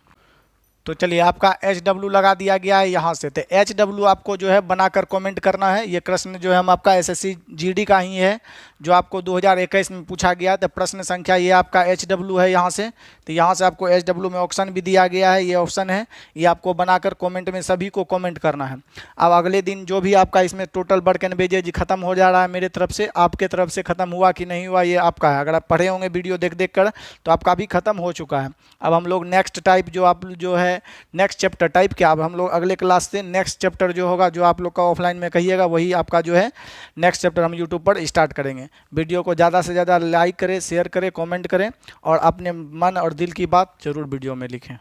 Speaker 1: तो चलिए आपका HW लगा दिया गया है यहाँ से। तो HW आपको जो है बनाकर कमेंट करना है। ये प्रश्न जो है हम आपका SSC GD का ही है, जो आपको 2021 में पूछा गया। तो प्रश्न संख्या ये आपका HW है यहाँ से। तो यहाँ से आपको HW में ऑप्शन भी दिया गया है, ये ऑप्शन है, ये आपको बनाकर कमेंट में सभी को कमेंट करना है। अब अगले दिन जो भी आपका इसमें टोटल वर्क एंड बेजेज खत्म हो जा रहा है मेरे तरफ से, आपके तरफ से खत्म हुआ कि नहीं हुआ ये आपका है। अगर आप पढ़े होंगे वीडियो देख देख कर तो आपका भी खत्म हो चुका है। अब हम लोग नेक्स्ट टाइप जो आप जो है नेक्स्ट चैप्टर टाइप क्या, अब हम लोग अगले क्लास से नेक्स्ट चैप्टर जो होगा, जो आप लोग का ऑफलाइन में कहिएगा, वही आपका जो है नेक्स्ट चैप्टर हम यूट्यूब पर स्टार्ट करेंगे। वीडियो को ज़्यादा से ज़्यादा लाइक करें, शेयर करें, कमेंट करें, और अपने मन और दिल की बात जरूर वीडियो में लिखें।